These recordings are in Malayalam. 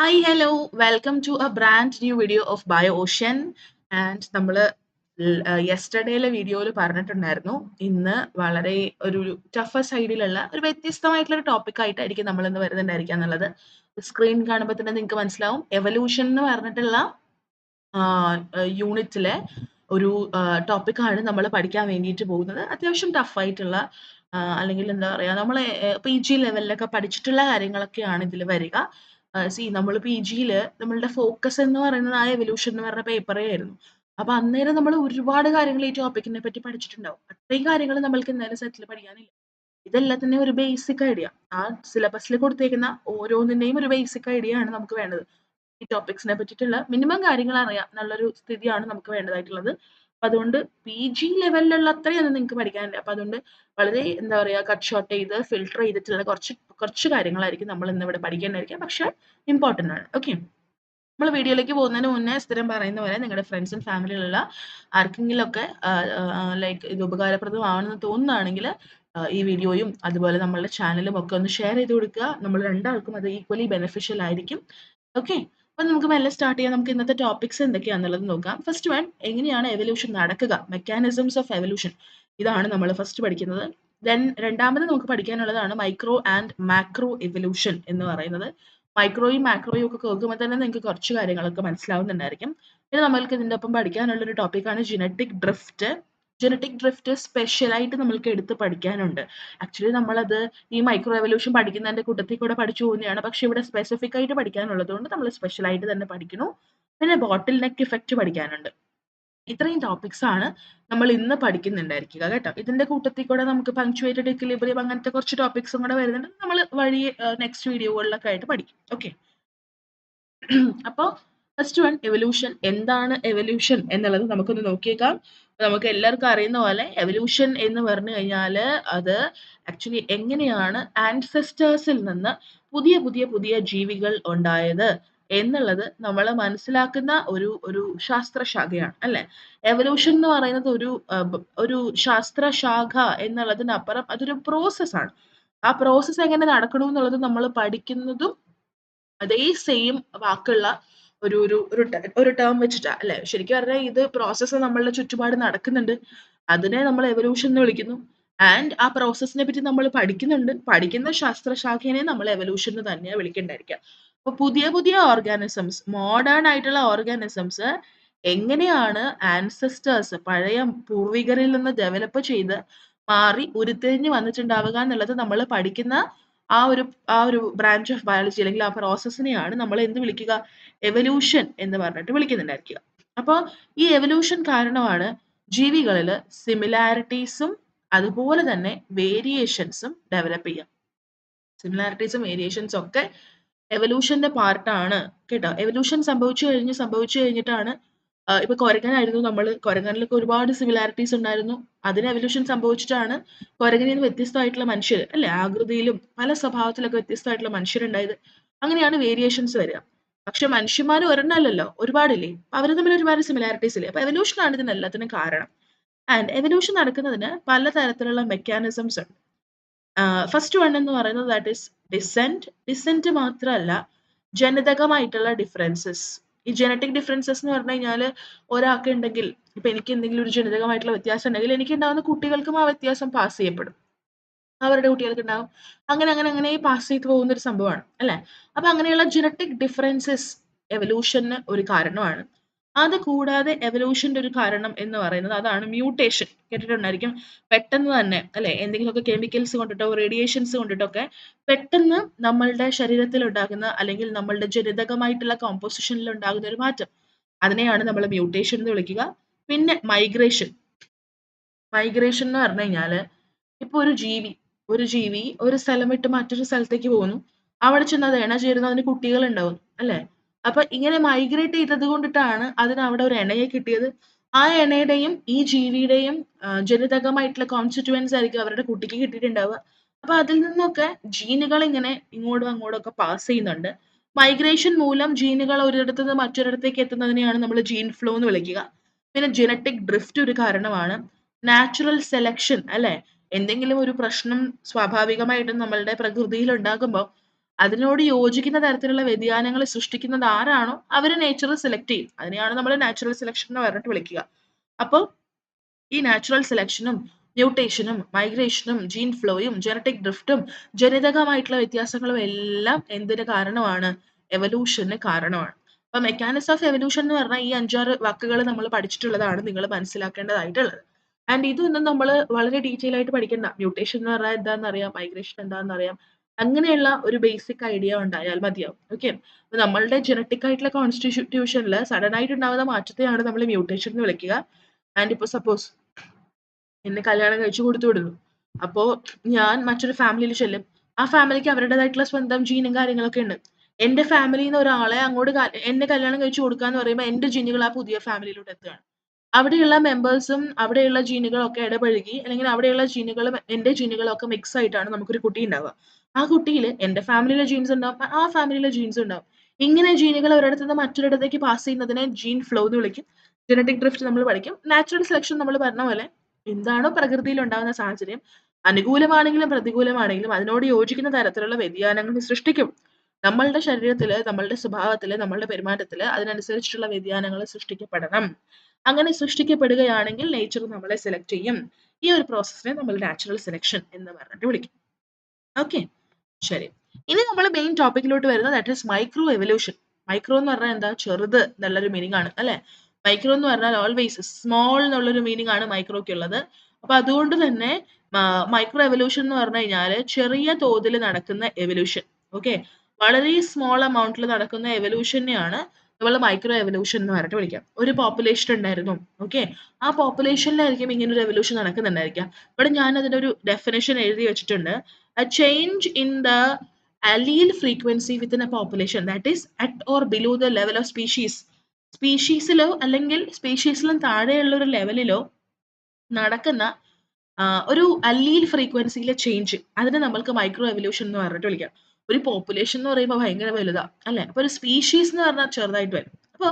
Hi, hello. Welcome to a brand new video of BioOcean. And നമ്മൾ യെസ്റ്റർഡേയിലെ വീഡിയോയിൽ പറഞ്ഞിട്ടുണ്ടായിരുന്നു ഇന്ന് വളരെ ഒരു ടഫർ സൈഡിലുള്ള ഒരു വ്യത്യസ്തമായിട്ടുള്ള ഒരു ടോപ്പിക് ആയിട്ടായിരിക്കും നമ്മൾ ഇന്ന് വരുന്നുണ്ടായിരിക്കുക എന്നുള്ളത് സ്ക്രീൻ കാണുമ്പോൾ തന്നെ നിങ്ങൾക്ക് മനസ്സിലാവും എവല്യൂഷൻ എന്ന് പറഞ്ഞിട്ടുള്ള യൂണിറ്റിലെ ഒരു ടോപ്പിക്കാണ് നമ്മൾ പഠിക്കാൻ വേണ്ടിയിട്ട് പോകുന്നത് അത്യാവശ്യം ടഫായിട്ടുള്ള അല്ലെങ്കിൽ എന്താ പറയുക നമ്മൾ പി ജി ലെവലിലൊക്കെ പഠിച്ചിട്ടുള്ള കാര്യങ്ങളൊക്കെയാണ് ഇതിൽ വരിക നമ്മൾ പി ജിയിൽ നമ്മളുടെ ഫോക്കസ് എന്ന് പറയുന്നത് ആ എവല്യൂഷൻ എന്ന് പറഞ്ഞ പേപ്പറേ ആയിരുന്നു അപ്പൊ അന്നേരം നമ്മൾ ഒരുപാട് കാര്യങ്ങൾ ഈ ടോപ്പിക്കിനെ പറ്റി പഠിച്ചിട്ടുണ്ടാവും അത്രയും കാര്യങ്ങൾ നമ്മൾക്ക് എന്തായാലും സെറ്റിൽ പഠിക്കാനില്ല ഇതെല്ലാത്തിന്റെയും ഒരു ബേസിക് ഐഡിയ ആ സിലബസിൽ കൊടുത്തേക്കുന്ന ഓരോന്നിന്റെയും ഒരു ബേസിക് ഐഡിയ ആണ് നമുക്ക് വേണ്ടത് ഈ ടോപ്പിക്സിനെ പറ്റിയിട്ടുള്ള മിനിമം കാര്യങ്ങൾ അറിയാം എന്നുള്ളൊരു സ്ഥിതിയാണ് നമുക്ക് വേണ്ടതായിട്ടുള്ളത് അപ്പൊ അതുകൊണ്ട് പി ജി ലെവലിലുള്ള അത്രയൊന്നും നിങ്ങൾക്ക് പഠിക്കാനില്ല അപ്പൊ അതുകൊണ്ട് വളരെ എന്താ പറയാ കട്ട് ഷോർട്ട് ചെയ്ത് ഫിൽട്ടർ ചെയ്തിട്ടുള്ള കുറച്ച് കുറച്ച് കാര്യങ്ങളായിരിക്കും നമ്മൾ ഇന്ന് ഇവിടെ പഠിക്കേണ്ടായിരിക്കും പക്ഷെ ഇമ്പോർട്ടൻ്റ് ആണ് ഓക്കെ നമ്മൾ വീഡിയോയിലേക്ക് പോകുന്നതിന് മുന്നേ സ്ഥിരം പറയുന്ന പോലെ നിങ്ങളുടെ ഫ്രണ്ട്സും ഫാമിലിയിലുള്ള ആർക്കെങ്കിലും ഒക്കെ ലൈക്ക് ഇത് ഉപകാരപ്രദമാണെന്ന് തോന്നുകയാണെങ്കിൽ ഈ വീഡിയോയും അതുപോലെ നമ്മളുടെ ചാനലും ഒക്കെ ഒന്ന് ഷെയർ ചെയ്ത് കൊടുക്കുക നമ്മൾ രണ്ടാൾക്കും അത് ഈക്വലി ബെനിഫിഷ്യൽ ആയിരിക്കും ഓക്കെ അപ്പൊ നമുക്ക് മെല്ലെ സ്റ്റാർട്ട് ചെയ്യാം നമുക്ക് ഇന്നത്തെ ടോപ്പിക്സ് എന്തൊക്കെയാണെന്നുള്ളത് നോക്കാം ഫസ്റ്റ് വൺ എങ്ങനെയാണ് എവല്യൂഷൻ നടക്കുക മെക്കാനിസംസ് ഓഫ് എവല്യൂഷൻ ഇതാണ് നമ്മൾ ഫസ്റ്റ് പഠിക്കുന്നത് ദെൻ രണ്ടാമത് നമുക്ക് പഠിക്കാനുള്ളതാണ് മൈക്രോ ആൻഡ് മാക്രോ എവല്യൂഷൻ എന്ന് പറയുന്നത് മൈക്രോയും മാക്രോയും ഒക്കെ കേൾക്കുമ്പോൾ തന്നെ നിങ്ങൾക്ക് കുറച്ച് കാര്യങ്ങളൊക്കെ മനസ്സിലാവുന്നുണ്ടായിരിക്കും ഇത് നമ്മൾക്ക് ഇതിൻ്റെ ഒപ്പം പഠിക്കാനുള്ള ഒരു ടോപ്പിക്കാണ് ജനറ്റിക് ഡ്രിഫ്റ്റ് സ്പെഷ്യലായിട്ട് നമ്മൾക്ക് എടുത്ത് പഠിക്കാനുണ്ട് ആക്ച്വലി നമ്മളത് ഈ മൈക്രോ എവല്യൂഷൻ പഠിക്കുന്നതിന്റെ കൂട്ടത്തിൽ കൂടെ പഠിച്ചു പോകുന്നതാണ് പക്ഷെ ഇവിടെ സ്പെസിഫിക് ആയിട്ട് പഠിക്കാനുള്ളത് കൊണ്ട് നമ്മൾ സ്പെഷ്യൽ ആയിട്ട് തന്നെ പഠിക്കണം പിന്നെ ബോട്ടിൽ നെക്ക് ഇഫക്റ്റ് പഠിക്കാനുണ്ട് ഇത്രയും ടോപ്പിക്സ് ആണ് നമ്മൾ ഇന്ന് പഠിക്കുന്നുണ്ടായിരിക്കുക കേട്ടോ ഇതിന്റെ കൂട്ടത്തിൽ കൂടെ നമുക്ക് പങ്ക്ച്വേറ്റഡ് ഇക്വിലിബ്രിയം അങ്ങനത്തെ കുറച്ച് ടോപ്പിക്സും കൂടെ വരുന്നുണ്ട് നമ്മൾ വഴി നെക്സ്റ്റ് വീഡിയോകളിലൊക്കെ ആയിട്ട് പഠിക്കും ഓക്കെ അപ്പോൾ ഫസ്റ്റ് വൺ എവല്യൂഷൻ എന്താണ് എവല്യൂഷൻ എന്നുള്ളത് നമുക്കൊന്ന് നോക്കിയേക്കാം നമുക്ക് എല്ലാവർക്കും അറിയുന്ന പോലെ എവല്യൂഷൻ എന്ന് പറഞ്ഞു കഴിഞ്ഞാൽ അത് ആക്ച്വലി എങ്ങനെയാണ് ആൻസെസ്റ്റേഴ്സിൽ നിന്ന് പുതിയ പുതിയ പുതിയ ജീവികൾ ഉണ്ടായത് എന്നുള്ളത് നമ്മൾ മനസ്സിലാക്കുന്ന ഒരു ശാസ്ത്രശാഖയാണ് അല്ലെ എവല്യൂഷൻ എന്ന് പറയുന്നത് ഒരു ശാസ്ത്രശാഖ എന്നുള്ളതിനപ്പുറം അതൊരു പ്രോസസ്സാണ് ആ പ്രോസസ്സ് എങ്ങനെ നടക്കണം എന്നുള്ളത് നമ്മൾ പഠിക്കുന്നതും അതേ സെയിം വാക്കുള്ള ഒരു ടേം വെച്ചിട്ടാ അല്ലെ ശരിക്കും പറഞ്ഞാൽ ഇത് പ്രോസസ്സ് നമ്മളുടെ ചുറ്റുപാട് നടക്കുന്നുണ്ട് അതിനെ നമ്മൾ എവല്യൂഷൻ എന്ന് വിളിക്കുന്നു ആൻഡ് ആ പ്രോസസ്സിനെ പറ്റി നമ്മൾ പഠിക്കുന്നുണ്ട് പഠിക്കുന്ന ശാസ്ത്രശാഖയെ നമ്മൾ എവല്യൂഷൻ എന്ന് തന്നെയാണ് വിളിക്കേണ്ടായിരിക്കുക അപ്പൊ പുതിയ പുതിയ ഓർഗാനിസംസ് മോഡേൺ ആയിട്ടുള്ള ഓർഗാനിസംസ് എങ്ങനെയാണ് ആൻസെസ്റ്റേഴ്സ് പഴയ പൂർവികരിൽ നിന്ന് ഡെവലപ്പ് ചെയ്ത് മാറി ഉരുത്തിരിഞ്ഞ് വന്നിട്ടുണ്ടാവുക എന്നുള്ളത് നമ്മൾ പഠിക്കുന്ന ആ ഒരു ബ്രാഞ്ച് ഓഫ് ബയോളജി അല്ലെങ്കിൽ ആ പ്രോസസ്സിനെയാണ് നമ്മൾ എന്ത് വിളിക്കുക എവല്യൂഷൻ എന്ന് പറഞ്ഞിട്ട് വിളിക്കുന്നുണ്ടായിരിക്കുക അപ്പോൾ ഈ എവല്യൂഷൻ കാരണമാണ് ജീവികളിൽ സിമിലാരിറ്റീസും അതുപോലെ തന്നെ വേരിയേഷൻസും ഡെവലപ്പ് ചെയ്യുക സിമിലാരിറ്റീസും വേരിയേഷൻസും ഒക്കെ എവല്യൂഷന്റെ പാർട്ടാണ് കേട്ടോ എവല്യൂഷൻ സംഭവിച്ചു കഴിഞ്ഞിട്ടാണ് ഇപ്പൊ കുരങ്ങനായിരുന്നു നമ്മൾ കുരങ്ങനിലൊക്കെ ഒരുപാട് സിമിലാരിറ്റീസ് ഉണ്ടായിരുന്നു അതിന് എവല്യൂഷൻ സംഭവിച്ചിട്ടാണ് കുരങ്ങനിൽ നിന്ന് വ്യത്യസ്തമായിട്ടുള്ള മനുഷ്യർ അല്ലെ ആകൃതിയിലും പല സ്വഭാവത്തിലൊക്കെ വ്യത്യസ്തമായിട്ടുള്ള മനുഷ്യരുണ്ടായത് അങ്ങനെയാണ് വേരിയേഷൻസ് വരിക പക്ഷെ മനുഷ്യന്മാർ ഒരെണ്ണമല്ലല്ലോ ഒരുപാടില്ലേ അവർ തമ്മിൽ ഒരുപാട് സിമിലാരിറ്റീസ് ഇല്ലേ അപ്പൊ എവല്യൂഷൻ ആണ് ഇതിനെല്ലാത്തിനും കാരണം ആൻഡ് എവല്യൂഷൻ നടക്കുന്നതിന് പലതരത്തിലുള്ള മെക്കാനിസംസ് ഉണ്ട് ഫസ്റ്റ് വൺ എന്ന് പറയുന്നത് ദാറ്റ് ഈസ് ഡിസെന്റ് മാത്രമല്ല ജനിതകമായിട്ടുള്ള ഡിഫറൻസസ് ഈ ജനറ്റിക് ഡിഫറൻസസ് എന്ന് പറഞ്ഞു കഴിഞ്ഞാൽ ഒരാൾക്ക് ഉണ്ടെങ്കിൽ ഇപ്പൊ എനിക്ക് എന്തെങ്കിലും ഒരു ജനിതകമായിട്ടുള്ള വ്യത്യാസം ഉണ്ടെങ്കിൽ എനിക്ക് ഉണ്ടാകുന്ന കുട്ടികൾക്കും ആ വ്യത്യാസം പാസ് ചെയ്യപ്പെടും അവരുടെ കുട്ടികൾക്ക് ഉണ്ടാവും അങ്ങനെ അങ്ങനെ അങ്ങനെ പാസ് ചെയ്ത് പോകുന്ന ഒരു സംഭവമാണ് അല്ലെ അപ്പൊ അങ്ങനെയുള്ള ജനറ്റിക് ഡിഫറൻസസ് എവല്യൂഷന് ഒരു കാരണമാണ് അത് കൂടാതെ എവല്യൂഷന്റെ ഒരു കാരണം എന്ന് പറയുന്നത് അതാണ് മ്യൂട്ടേഷൻ കേട്ടിട്ടുണ്ടായിരിക്കും പെട്ടെന്ന് തന്നെ അല്ലെ എന്തെങ്കിലുമൊക്കെ കെമിക്കൽസ് കൊണ്ടിട്ടോ റേഡിയേഷൻസ് കൊണ്ടിട്ടോ ഒക്കെ പെട്ടെന്ന് നമ്മളുടെ ശരീരത്തിൽ ഉണ്ടാകുന്ന അല്ലെങ്കിൽ നമ്മളുടെ ജനിതകമായിട്ടുള്ള കോമ്പോസിഷനിൽ ഉണ്ടാകുന്ന ഒരു മാറ്റം അതിനെയാണ് നമ്മൾ മ്യൂട്ടേഷൻ എന്ന് വിളിക്കുക പിന്നെ മൈഗ്രേഷൻ എന്ന് പറഞ്ഞു കഴിഞ്ഞാല് ഇപ്പൊ ഒരു ജീവി ഒരു സ്ഥലം വിട്ട് മറ്റൊരു സ്ഥലത്തേക്ക് പോകുന്നു അവിടെ ചെന്ന് അത് ഇണ ചേരുന്നു അതിന് കുട്ടികൾ ഉണ്ടാവുന്നു അല്ലെ അപ്പൊ ഇങ്ങനെ മൈഗ്രേറ്റ് ചെയ്തത് കൊണ്ടിട്ടാണ് അതിന് അവിടെ ഒരു ഇണയെ കിട്ടിയത് ആ ഇണയുടെയും ഈ ജീവിയുടെയും ജനിതകമായിട്ടുള്ള കോൺസ്റ്റിറ്റുവൻസ് ആയിരിക്കും അവരുടെ കുട്ടിക്ക് കിട്ടിയിട്ടുണ്ടാവുക അപ്പൊ അതിൽ നിന്നൊക്കെ ജീനുകൾ ഇങ്ങനെ ഇങ്ങോട്ടും അങ്ങോട്ടും ഒക്കെ പാസ് ചെയ്യുന്നുണ്ട് മൈഗ്രേഷൻ മൂലം ജീനുകൾ ഒരിടത്തു നിന്ന് മറ്റൊരിടത്തേക്ക് എത്തുന്നതിനെയാണ് നമ്മൾ ജീൻ ഫ്ലോ എന്ന് വിളിക്കുക പിന്നെ ജനറ്റിക് ഡ്രിഫ്റ്റ് ഒരു കാരണമാണ് നാച്ചുറൽ സെലക്ഷൻ അല്ലെ എന്തെങ്കിലും ഒരു പ്രശ്നം സ്വാഭാവികമായിട്ടും നമ്മളുടെ പ്രകൃതിയിൽ ഉണ്ടാകുമ്പോൾ അതിനോട് യോജിക്കുന്ന തരത്തിലുള്ള വ്യതിയാനങ്ങൾ സൃഷ്ടിക്കുന്നത് ആരാണോ അവര് നേച്ചർ സെലക്ട് ചെയ്യും. അതിനെയാണ് നമ്മൾ നാച്ചുറൽ സെലക്ഷൻ എന്ന് പറഞ്ഞിട്ട് വിളിക്കുക. അപ്പോൾ ഈ നാച്ചുറൽ സെലക്ഷനും മ്യൂട്ടേഷനും മൈഗ്രേഷനും ജീൻ ഫ്ലോയും ജനറ്റിക് ഡ്രിഫ്റ്റും ജനിതകമായിട്ടുള്ള വ്യത്യാസങ്ങളും എല്ലാം എന്തിന് കാരണമാണ്? എവല്യൂഷന് കാരണമാണ്. അപ്പൊ മെക്കാനിക്സ് ഓഫ് എവല്യൂഷൻ എന്ന് പറഞ്ഞാൽ ഈ 5-6 വാക്കുകൾ നമ്മൾ പഠിച്ചിട്ടുള്ളതാണ്, നിങ്ങൾ മനസ്സിലാക്കേണ്ടതായിട്ടുള്ളത്. ആൻഡ് ഇതൊന്നും നമ്മൾ വളരെ ഡീറ്റെയിൽ ആയിട്ട് പഠിക്കണ്ട. മ്യൂട്ടേഷൻ എന്ന് പറഞ്ഞാൽ എന്താണെന്ന് അറിയാം, മൈഗ്രേഷൻ എന്താണെന്ന് അറിയാം, അങ്ങനെയുള്ള ഒരു ബേസിക് ഐഡിയ ഉണ്ടായാൽ മതിയാവും. ഓക്കെ, നമ്മളുടെ ജനറ്റിക് ആയിട്ടുള്ള കോൺസ്റ്റിറ്റ്യൂഷനിൽ സഡൻ ആയിട്ട് ഉണ്ടാകുന്ന മാറ്റത്തെയാണ് നമ്മൾ മ്യൂട്ടേഷൻ എന്ന് വിളിക്കുക. ആൻഡ് ഇപ്പൊ സപ്പോസ് എന്നെ കല്യാണം കഴിച്ചു കൊടുത്തു വിടുന്നു. അപ്പോ ഞാൻ മറ്റൊരു ഫാമിലിയിൽ ചെല്ലും. ആ ഫാമിലിക്ക് അവരുടേതായിട്ടുള്ള സ്വന്തം ജീനും കാര്യങ്ങളൊക്കെ ഉണ്ട്. എന്റെ ഫാമിലിന്ന് ഒരാളെ അങ്ങോട്ട് എന്നെ കല്യാണം കഴിച്ചു കൊടുക്കാന്ന് പറയുമ്പോൾ എന്റെ ജീനുകൾ ആ പുതിയ ഫാമിലിയിലോട്ട് എത്തുകയാണ്. അവിടെയുള്ള മെമ്പേഴ്സും അവിടെയുള്ള ജീനുകളൊക്കെ ഇടപഴകി അല്ലെങ്കിൽ അവിടെയുള്ള ജീനുകളും എന്റെ ജീനുകളും ഒക്കെ മിക്സ് ആയിട്ടാണ് നമുക്കൊരു കുട്ടി ഉണ്ടാവുക. ആ കുട്ടിയിൽ എന്റെ ഫാമിലിയിലെ ജീൻസ് ഉണ്ടാവും, ആ ഫാമിലിയിലെ ജീൻസ് ഉണ്ടാവും. ഇങ്ങനെ ജീനുകൾ ഒരിടത്ത് നിന്ന് മറ്റൊരിടത്തേക്ക് പാസ് ചെയ്യുന്നതിനെ ജീൻ ഫ്ലോ എന്ന് വിളിക്കും. ജനറ്റിക് ഡ്രിഫ്റ്റ് നമ്മൾ പഠിക്കും. നാച്ചുറൽ സെലക്ഷൻ നമ്മൾ പറഞ്ഞ പോലെ എന്താണോ പ്രകൃതിയിൽ ഉണ്ടാകുന്ന സാഹചര്യം, അനുകൂലമാണെങ്കിലും പ്രതികൂലമാണെങ്കിലും അതിനോട് യോജിക്കുന്ന തരത്തിലുള്ള വ്യതിയാനങ്ങൾ സൃഷ്ടിക്കും. നമ്മളുടെ ശരീരത്തില്, നമ്മളുടെ സ്വഭാവത്തില്, നമ്മളുടെ പെരുമാറ്റത്തില് അതിനനുസരിച്ചിട്ടുള്ള വ്യതിയാനങ്ങൾ സൃഷ്ടിക്കപ്പെടണം. അങ്ങനെ സൃഷ്ടിക്കപ്പെടുകയാണെങ്കിൽ നേച്ചർ നമ്മളെ സെലക്ട് ചെയ്യും. ഈ ഒരു പ്രോസസ്സിനെ നമ്മൾ നാച്ചുറൽ സെലക്ഷൻ എന്ന് പറഞ്ഞിട്ട് വിളിക്കും. ഓക്കെ, ശരി. ഇനി നമ്മൾ മെയിൻ ടോപ്പിക്കിലോട്ട് വരുന്നത് that is micro evolution. Micro എന്ന് പറഞ്ഞാൽ എന്താ? ചെറുത് എന്നുള്ളൊരു മീനിങ് ആണ് അല്ലെ. മൈക്രോ എന്ന് പറഞ്ഞാൽ ഓൾവേസ് സ്മോൾ എന്നുള്ളൊരു മീനിങ് ആണ് മൈക്രോയ്ക്ക് ഉള്ളത്. അപ്പൊ അതുകൊണ്ട് തന്നെ മൈക്രോ എവല്യൂഷൻ എന്ന് പറഞ്ഞു കഴിഞ്ഞാല് ചെറിയ തോതിൽ നടക്കുന്ന എവല്യൂഷൻ. ഓക്കെ, വളരെ സ്മോൾ എമൗണ്ടിൽ നടക്കുന്ന എവല്യൂഷനെയാണ് നമ്മൾ മൈക്രോ എവല്യൂഷൻ എന്ന് പറഞ്ഞിട്ട് വിളിക്കാം. ഒരു പോപ്പുലേഷൻ ഉണ്ടായിരുന്നു. ഓക്കെ, ആ പോപ്പുലേഷനിലായിരിക്കും ഇങ്ങനെ ഒരു എവല്യൂഷൻ നടക്കുന്നുണ്ടായിരിക്കാം. ഇവിടെ ഞാൻ അതിന്റെ ഒരു ഡെഫിനേഷൻ എഴുതി വെച്ചിട്ടുണ്ട്. A change in the allele frequency within a population that is at or below the level of species. സ്പീഷീസിലോ അല്ലെങ്കിൽ സ്പീഷീസിലും താഴെയുള്ള ഒരു ലെവലിലോ നടക്കുന്ന ഒരു അല്ലീൽ ഫ്രീക്വൻസിയിലെ ചേഞ്ച്, അതിനെ നമ്മൾക്ക് മൈക്രോ എവല്യൂഷൻ എന്ന് പറഞ്ഞിട്ട് വിളിക്കാം. ഒരു പോപ്പുലേഷൻ എന്ന് പറയുമ്പോൾ ഭയങ്കര വലുതാ അല്ലെ. അപ്പൊ ഒരു സ്പീഷീസ് എന്ന് പറഞ്ഞാൽ ചെറുതായിട്ട് വരും. അപ്പോൾ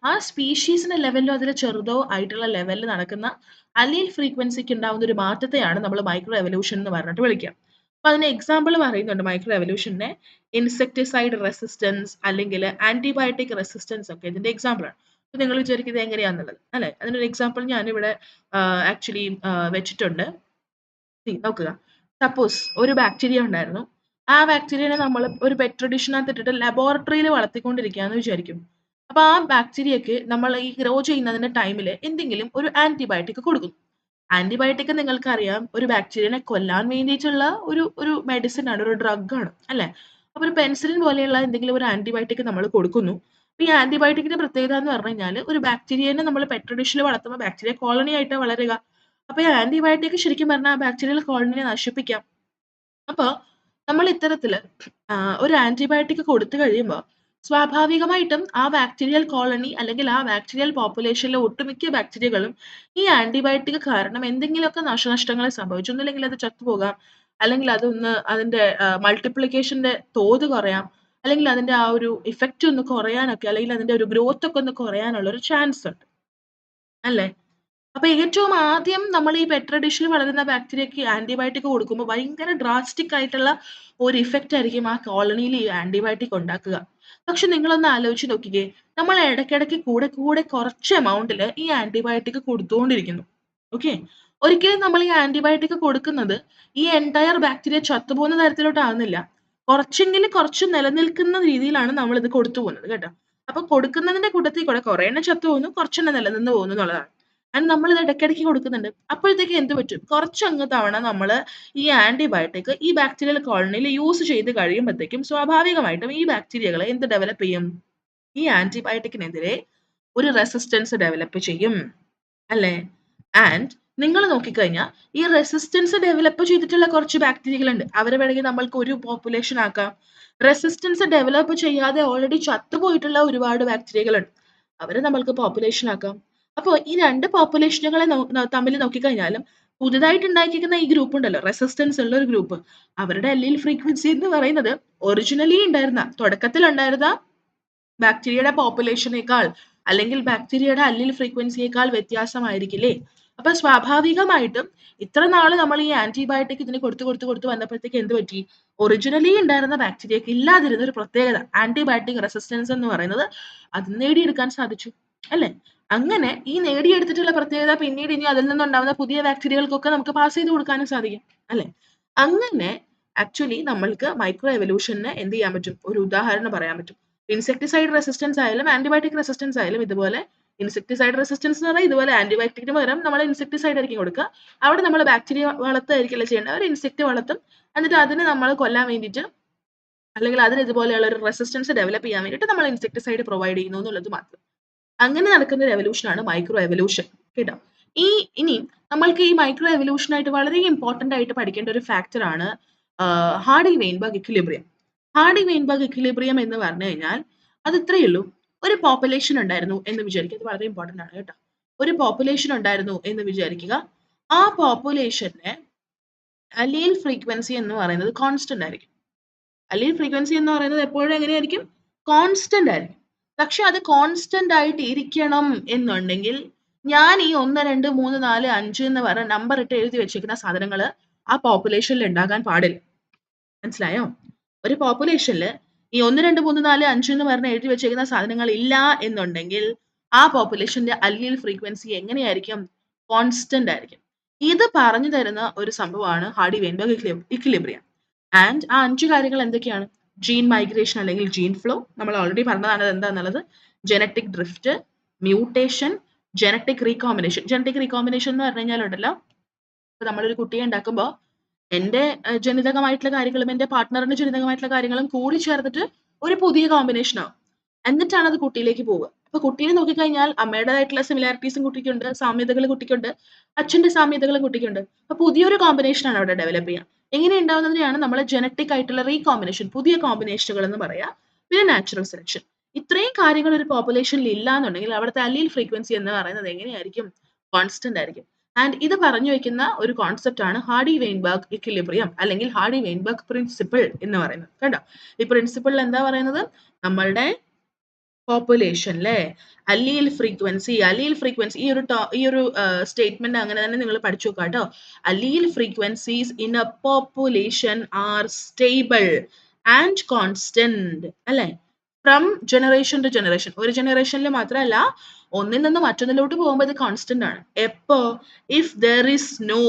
ആ സ്പീഷീസിന്റെ ലെവലിലോ അതിൽ ചെറുതോ ആയിട്ടുള്ള ലെവലിൽ നടക്കുന്ന അല്ലീൽ ഫ്രീക്വൻസിക്ക് ഉണ്ടാവുന്ന ഒരു മാറ്റത്തെയാണ് നമ്മൾ മൈക്രോ എവല്യൂഷൻ എന്ന് പറഞ്ഞിട്ട് വിളിക്കുക. അപ്പൊ അതിന് എക്സാമ്പിൾ പറയുന്നുണ്ട് മൈക്രോ എവല്യൂഷന്റെ. ഇൻസെക്ടിസൈഡ് റെസിസ്റ്റൻസ് അല്ലെങ്കിൽ ആന്റിബയോട്ടിക് റെസിസ്റ്റൻസ് ഒക്കെ ഇതിന്റെ എക്സാമ്പിൾ ആണ്. അപ്പൊ നിങ്ങൾ വിചാരിക്കുന്നത് എങ്ങനെയാന്നുള്ളത് അല്ലെ. അതിനൊരു എക്സാമ്പിൾ ഞാനിവിടെ ആക്ച്വലി വെച്ചിട്ടുണ്ട്. നോക്കുക, സപ്പോസ് ഒരു ബാക്ടീരിയ ഉണ്ടായിരുന്നു. ആ ബാക്ടീരിയനെ നമ്മൾ ഒരു പെട്രി ഡിഷിനകത്ത് ഇട്ടിട്ട് ലബോറട്ടറിയിൽ വളർത്തിക്കൊണ്ടിരിക്കുകയെന്ന് വിചാരിക്കും. അപ്പൊ ആ ബാക്ടീരിയക്ക് നമ്മൾ ഈ ഗ്രോ ചെയ്യുന്നതിന്റെ ടൈമിൽ എന്തെങ്കിലും ഒരു ആന്റിബയോട്ടിക് കൊടുക്കും. ആന്റിബയോട്ടിക് നിങ്ങൾക്കറിയാം ഒരു ബാക്ടീരിയനെ കൊല്ലാൻ വേണ്ടിയിട്ടുള്ള ഒരു മെഡിസിൻ ആണ്, ഒരു ഡ്രഗ് ആണ് അല്ലെ. അപ്പൊ ഒരു പെൻസിലിൻ പോലെയുള്ള എന്തെങ്കിലും ഒരു ആന്റിബയോട്ടിക് നമ്മൾ കൊടുക്കുന്നു. അപ്പൊ ഈ ആന്റിബയോട്ടിക്കിന്റെ പ്രത്യേകത എന്ന് പറഞ്ഞു കഴിഞ്ഞാൽ ഒരു ബാക്ടീരിയനെ നമ്മൾ പെട്രി ഡിഷിൽ വളർത്തുമ്പോൾ ബാക്ടീരിയ കോളനി ആയിട്ടാണ് വളരുക. അപ്പൊ ഈ ആന്റിബയോട്ടിക് ശരിക്കും പറഞ്ഞാൽ ആ ബാക്ടീരിയൽ കോളനിയെ നശിപ്പിക്കാം. അപ്പൊ നമ്മൾ ഇത്തരത്തില് ഒരു ആന്റിബയോട്ടിക് കൊടുത്തു കഴിയുമ്പോൾ സ്വാഭാവികമായിട്ടും ആ ബാക്ടീരിയൽ കോളനി അല്ലെങ്കിൽ ആ ബാക്ടീരിയൽ പോപ്പുലേഷനിലെ ഒട്ടുമിക്ക ബാക്ടീരിയകളും ഈ ആന്റിബയോട്ടിക് കാരണം എന്തെങ്കിലുമൊക്കെ നാശനഷ്ടങ്ങൾ സംഭവിച്ചു. ഒന്നുമില്ലെങ്കിൽ അത് ചത്തുപോകാം, അല്ലെങ്കിൽ അതൊന്ന് അതിന്റെ മൾട്ടിപ്ലിക്കേഷന്റെ തോത് കുറയാം, അല്ലെങ്കിൽ അതിന്റെ ആ ഒരു ഇഫക്റ്റ് ഒന്ന് കുറയാനൊക്കെ, അല്ലെങ്കിൽ അതിന്റെ ഒരു ഗ്രോത്ത് ഒക്കെ ഒന്ന് കുറയാനുള്ള ഒരു ചാൻസ് ഉണ്ട് അല്ലേ. അപ്പൊ ഏറ്റവും ആദ്യം നമ്മൾ ഈ പെട്രി ഡിഷിൽ വളരുന്ന ബാക്ടീരിയക്ക് ആന്റിബയോട്ടിക് കൊടുക്കുമ്പോൾ ഭയങ്കര ഡ്രാസ്റ്റിക് ആയിട്ടുള്ള ഒരു ഇഫക്റ്റ് ആയിരിക്കും ആ കോളനിയിൽ ഈ ആന്റിബയോട്ടിക് ഉണ്ടാക്കുക. പക്ഷെ നിങ്ങളൊന്ന് ആലോചിച്ച് നോക്കിക്കേ, നമ്മൾ ഇടയ്ക്കിടയ്ക്ക് കൂടെ കൂടെ കുറച്ച് എമൗണ്ടിൽ ഈ ആന്റിബയോട്ടിക് കൊടുത്തുകൊണ്ടിരിക്കുന്നു. ഓക്കെ, ഒരിക്കലും നമ്മൾ ഈ ആന്റിബയോട്ടിക് കൊടുക്കുന്നത് ഈ എൻടയർ ബാക്ടീരിയ ചത്തുപോകുന്ന തരത്തിലോട്ട് ആവുന്നില്ല. കുറച്ചെങ്കിലും കുറച്ച് നിലനിൽക്കുന്ന രീതിയിലാണ് നമ്മൾ ഇത് കൊടുത്തു പോകുന്നത് കേട്ടോ. അപ്പൊ കൊടുക്കുന്നതിന്റെ കൂട്ടത്തിൽ കൂടെ കുറെ എണ്ണം ചത്തു പോകുന്നു, കുറച്ചെണ്ണം നിലനിന്ന് പോകുന്നു എന്നുള്ളതാണ്. ആൻഡ് നമ്മളിത് ഇടയ്ക്കിടയ്ക്ക് കൊടുക്കുന്നുണ്ട്. അപ്പോഴത്തേക്ക് എന്ത് പറ്റും? കുറച്ചങ്ങ് തവണ നമ്മള് ഈ ആന്റിബയോട്ടിക് ഈ ബാക്ടീരിയൽ കോളനിയിൽ യൂസ് ചെയ്ത് കഴിയുമ്പോഴത്തേക്കും സ്വാഭാവികമായിട്ടും ഈ ബാക്ടീരിയകളെ എന്ത് ഡെവലപ്പ് ചെയ്യും? ഈ ആന്റിബയോട്ടിക്കിനെതിരെ ഒരു റെസിസ്റ്റൻസ് ഡെവലപ്പ് ചെയ്യും അല്ലേ? ആൻഡ് നിങ്ങൾ നോക്കിക്കഴിഞ്ഞാൽ ഈ റെസിസ്റ്റൻസ് ഡെവലപ്പ് ചെയ്തിട്ടുള്ള കുറച്ച് ബാക്ടീരിയകളുണ്ട്. അവരെ വേണമെങ്കിൽ നമ്മൾക്ക് ഒരു പോപ്പുലേഷൻ ആക്കാം. റെസിസ്റ്റൻസ് ഡെവലപ്പ് ചെയ്യാതെ ഓൾറെഡി ചത്തുപോയിട്ടുള്ള ഒരുപാട് ബാക്ടീരിയകളുണ്ട്. അവരെ നമ്മൾക്ക് പോപ്പുലേഷൻ ആക്കാം. അപ്പോൾ ഈ രണ്ട് പോപ്പുലേഷനുകളെ തമ്മിൽ നോക്കിക്കഴിഞ്ഞാലും പുതുതായിട്ട് ഉണ്ടാക്കിയിരിക്കുന്ന ഈ ഗ്രൂപ്പ് ഉണ്ടല്ലോ, റെസിസ്റ്റൻസ് ഉള്ള ഒരു ഗ്രൂപ്പ്, അവരുടെ അല്ലീൽ ഫ്രീക്വൻസി എന്ന് പറയുന്നത് ഒറിജിനലി ഉണ്ടായിരുന്ന തുടക്കത്തിൽ ഉണ്ടായിരുന്ന ബാക്ടീരിയയുടെ പോപ്പുലേഷനേക്കാൾ അല്ലെങ്കിൽ ബാക്ടീരിയയുടെ അല്ലീൽ ഫ്രീക്വൻസിയേക്കാൾ വ്യത്യാസമായിരിക്കില്ലേ? അപ്പൊ സ്വാഭാവികമായിട്ടും ഇത്ര നാള് നമ്മൾ ഈ ആന്റിബയോട്ടിക് ഇതിന് കൊടുത്ത് വന്നപ്പോഴത്തേക്ക് എന്ത് പറ്റി? ഒറിജിനലി ഉണ്ടായിരുന്ന ബാക്ടീരിയക്ക് ഇല്ലാതിരുന്ന ഒരു പ്രത്യേകത ആന്റിബയോട്ടിക് റെസിസ്റ്റൻസ് എന്ന് പറയുന്നത് അത് നേടിയെടുക്കാൻ സാധിച്ചു. അല്ലേ? അങ്ങനെ ഈ നേടിയെടുത്തിട്ടുള്ള പ്രത്യേകത പിന്നീട് ഇനി അതിൽ നിന്നുണ്ടാവുന്ന പുതിയ ബാക്ടീരിയകൾക്കൊക്കെ നമുക്ക് പാസ് ചെയ്ത് കൊടുക്കാനും സാധിക്കും. അല്ലേ? അങ്ങനെ ആക്ച്വലി നമ്മൾക്ക് മൈക്രോ എവല്യൂഷന് എന്ത് ചെയ്യാൻ പറ്റും? ഒരു ഉദാഹരണം പറയാൻ പറ്റും. ഇൻസെക്ടിസൈഡ് റെസിസ്റ്റൻസ് ആയാലും ആന്റിബയോട്ടിക് റെസിസ്റ്റൻസ് ആയാലും ഇതുപോലെ ഇൻസെക്ടിസൈഡ് റെസിസ്റ്റൻസ് എന്ന് പറഞ്ഞാൽ ഇതുപോലെ ആന്റിബയോട്ടിക്കിന് പകരം നമ്മൾ ഇൻസെക്ടിസൈഡ് ആയിരിക്കും കൊടുക്കുക. അവിടെ നമ്മൾ ബാക്ടീരിയ വളർത്തുകയായിരിക്കില്ല ചെയ്യേണ്ടത്. ഒരു ഇൻസെക്ട് വളർത്തും. എന്നിട്ട് അതിനെ നമ്മൾ കൊല്ലാൻ വേണ്ടിയിട്ട് അല്ലെങ്കിൽ അതിന് ഇതുപോലെയുള്ള ഒരു റെസിസ്റ്റൻസ് ഡെവലപ്പ് ചെയ്യാൻ വേണ്ടിയിട്ട് നമ്മൾ ഇൻസെക്ടിസൈഡ് പ്രൊവൈഡ് ചെയ്യുന്നു എന്നുള്ളത് മാത്രം. അങ്ങനെ നടക്കുന്ന ഒരു എവല്യൂഷനാണ് മൈക്രോ എവല്യൂഷൻ. കേട്ടോ? ഇനി നമ്മൾക്ക് ഈ മൈക്രോ എവല്യൂഷനായിട്ട് വളരെ ഇമ്പോർട്ടന്റ് ആയിട്ട് പഠിക്കേണ്ട ഒരു ഫാക്ടറാണ് ഹാർഡി-വെയിൻബർഗ് ഇക്വിലിബ്രിയം. ഹാർഡി-വെയിൻബർഗ് ഇക്വിലിബ്രിയം എന്ന് പറഞ്ഞു കഴിഞ്ഞാൽ അത് ഇത്രയേ ഉള്ളൂ. ഒരു പോപ്പുലേഷൻ ഉണ്ടായിരുന്നു എന്ന് വിചാരിക്കുക. ഇത് വളരെ ഇമ്പോർട്ടന്റ് ആണ് കേട്ടോ. ഒരു പോപ്പുലേഷൻ ഉണ്ടായിരുന്നു എന്ന് വിചാരിക്കുക. ആ പോപ്പുലേഷന്റെ അലീൽ ഫ്രീക്വൻസി എന്ന് പറയുന്നത് കോൺസ്റ്റന്റ് ആയിരിക്കും. അലീൽ ഫ്രീക്വൻസി എന്ന് പറയുന്നത് എപ്പോഴും എങ്ങനെയായിരിക്കും? കോൺസ്റ്റന്റ് ആയിരിക്കും. പക്ഷെ അത് കോൺസ്റ്റന്റ് ആയിട്ട് ഇരിക്കണം എന്നുണ്ടെങ്കിൽ ഞാൻ ഈ 1, 2, 3, 4, 5 എന്ന് പറഞ്ഞ നമ്പർ ഇട്ട് എഴുതി വെച്ചേക്കുന്ന സാധനങ്ങൾ ആ പോപ്പുലേഷനിൽ ഉണ്ടാകാൻ പാടില്ല. മനസ്സിലായോ? ഒരു പോപ്പുലേഷനിൽ ഈ 1, 2, 3, 4, 5 എന്ന് പറഞ്ഞ് എഴുതി വെച്ചേക്കുന്ന സാധനങ്ങൾ ഇല്ല എന്നുണ്ടെങ്കിൽ ആ പോപ്പുലേഷന്റെ അല്ലീൽ ഫ്രീക്വൻസി എങ്ങനെയായിരിക്കും? കോൺസ്റ്റന്റ് ആയിരിക്കും. ഇത് പറഞ്ഞു തരുന്ന ഒരു സംഭവമാണ് ഹാർഡി-വെയിൻബർഗ് ഇക്വിലിബ്രിയം. ആൻഡ് ആ 5 കാര്യങ്ങൾ എന്തൊക്കെയാണ്? ജീൻ മൈഗ്രേഷൻ അല്ലെങ്കിൽ ജീൻ ഫ്ലോ, നമ്മൾ ഓൾറെഡി പറഞ്ഞതാണ് അത് എന്താന്നുള്ളത്. Genetic drift, mutation, genetic recombination. Genetic recombination എന്ന് പറഞ്ഞു കഴിഞ്ഞാൽ ഉണ്ടല്ലോ, ഇപ്പൊ നമ്മളൊരു കുട്ടിയെ ഉണ്ടാക്കുമ്പോൾ എന്റെ ജനിതകമായിട്ടുള്ള കാര്യങ്ങളും എന്റെ പാർട്ട്ണറിന്റെ ജനിതകമായിട്ടുള്ള കാര്യങ്ങളും കൂടി ചേർന്നിട്ട് ഒരു പുതിയ കോമ്പിനേഷൻ ആവും. എന്നിട്ടാണ് അത് കുട്ടിയിലേക്ക് പോവുക. അപ്പൊ കുട്ടീനെ നോക്കിക്കഴിഞ്ഞാൽ അമ്മയുടേതായിട്ടുള്ള സിമിലാരിറ്റീസും കുട്ടിക്കുണ്ട്, സാമ്യതകൾ കുട്ടിക്കുണ്ട്, അച്ഛന്റെ സാമ്യതകളും കുട്ടിക്കുണ്ട്. അപ്പൊ പുതിയൊരു കോമ്പിനേഷൻ ആണ് അവിടെ ഡെവലപ്പ് ചെയ്യുക. എങ്ങനെ ഉണ്ടാവുന്നതിനെയാണ് നമ്മൾ ജനറ്റിക് ആയിട്ടുള്ള റീകോമ്പിനേഷൻ, പുതിയ കോമ്പിനേഷനുകൾ എന്ന് പറയാ. പിന്നെ നാച്ചുറൽ സെലക്ഷൻ. ഇത്രയും കാര്യങ്ങൾ ഒരു പോപ്പുലേഷനിൽ ഇല്ല എന്നുണ്ടെങ്കിൽ അവിടുത്തെ അല്ലീൽ ഫ്രീക്വൻസി എന്ന് പറയുന്നത് എങ്ങനെയായിരിക്കും? കോൺസ്റ്റന്റ് ആയിരിക്കും. ആൻഡ് ഇത് പറഞ്ഞു വെക്കുന്ന ഒരു കോൺസെപ്റ്റ് ആണ് ഹാർഡി-വെയിൻബർഗ് ഇക്വിലിബ്രിയം അല്ലെങ്കിൽ ഹാർഡി-വെയിൻബർഗ് പ്രിൻസിപ്പിൾ എന്ന് പറയുന്നത്. കണ്ടോ? ഈ പ്രിൻസിപ്പിളിൽ എന്താ പറയുന്നത്? നമ്മളുടെ പോപ്പുലേഷനിലെ അല്ലീൽ ഫ്രീക്വൻസി ഈ ഒരു സ്റ്റേറ്റ്മെന്റ് അങ്ങനെ തന്നെ നിങ്ങൾ പഠിച്ചു നോക്കുക കേട്ടോ. Allele frequencies in a population are stable and constant. അല്ലെ? From generation to generation. ഒരു ജനറേഷനിൽ മാത്രമല്ല, ഒന്നിൽ നിന്ന് മറ്റൊന്നിലോട്ട് പോകുമ്പോൾ ഇത് കോൺസ്റ്റന്റ് ആണ്. എപ്പോ? If there is no.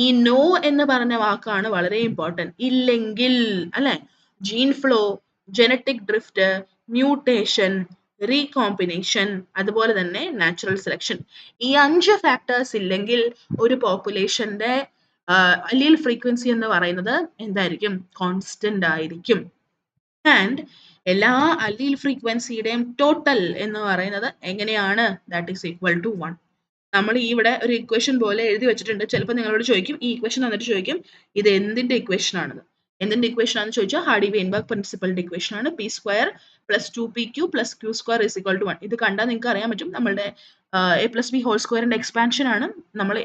ഈ നോ എന്ന് പറഞ്ഞ വാക്കാണ് വളരെ ഇമ്പോർട്ടന്റ്. ഇല്ലെങ്കിൽ, അല്ലെ? Gene flow, genetic drift, mutation, recombination, അതുപോലെ തന്നെ നാച്ചുറൽ സെലക്ഷൻ. ഈ 5 ഫാക്ടേഴ്സ് ഇല്ലെങ്കിൽ ഒരു പോപ്പുലേഷന്റെ അല്ലീൽ ഫ്രീക്വൻസി എന്ന് പറയുന്നത് എന്തായിരിക്കും? കോൺസ്റ്റന്റ് ആയിരിക്കും. ആൻഡ് എല്ലാ അല്ലീൽ ഫ്രീക്വൻസിയുടെയും ടോട്ടൽ എന്ന് പറയുന്നത് എങ്ങനെയാണ്? That is equal to 1. നമ്മൾ ഇവിടെ ഒരു ഇക്വേഷൻ പോലെ എഴുതി വെച്ചിട്ടുണ്ട്. ചിലപ്പോൾ നിങ്ങളോട് ചോദിക്കും, ഈ ഇക്വേഷൻ തന്നിട്ട് ചോദിക്കും ഇത് എന്തിന്റെ ഇക്വേഷൻ ആണെന്ന്. എന്തിന്റെ ഇക്വേഷൻ ആണെന്ന് ചോദിച്ചാൽ ഹാർഡി-വെയിൻബർഗ് പ്രിൻസിപ്പളിന്റെ ഇക്വേഷൻ ആണ്. P square plus 2pq plus q square is equal to 1. ഇത് കണ്ടാൽ നിങ്ങൾക്ക് അറിയാൻ പറ്റും നമ്മളുടെ എ പ്ലസ് ബി ഹോൾ സ്ക്വയറിന്റെ എക്സ്പാൻഷൻ ആണ്. നമ്മൾ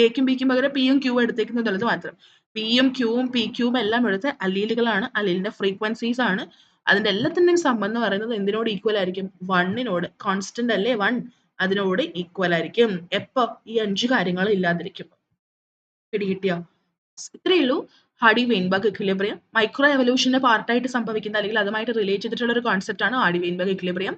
എക്കും ബിക്കും പകരം പിയും ക്യൂവും എടുത്തേക്കുന്നുള്ളത് മാത്രം. പിയും ക്യൂവും പി ക്യൂവും എല്ലാം എടുത്ത് അല്ലീലുകളാണ്, അല്ലീലിന്റെ ഫ്രീക്വൻസീസ് ആണ്. അതിന്റെ എല്ലാത്തിന്റെയും സമ്മ് എന്ന് പറയുന്നത് എന്തിനോട് ഈക്വൽ ആയിരിക്കും? 1നോട്. കോൺസ്റ്റന്റ് അല്ലേ 1? അതിനോട് ഈക്വൽ ആയിരിക്കും. എപ്പോ? ഈ 5 കാര്യങ്ങൾ ഇല്ലാതിരിക്കും. പിടികിട്ടിയോ? ഇത്രയേ ഉള്ളൂ ഹാർഡി-വെയിൻബർഗ് ഇക്വിലിബ്രിയം. മൈക്രോ എവല്യൂഷന്റെ പാർട്ടായിട്ട് സംഭവിക്കുന്ന അല്ലെങ്കിൽ അതുമായിട്ട് റിലേറ്റ് ചെയ്തിട്ടുള്ള ഒരു കോൺസെപ്റ്റ് ആണ് ഹാർഡി-വെയിൻബർഗ് ഇക്വിലിബ്രിയം.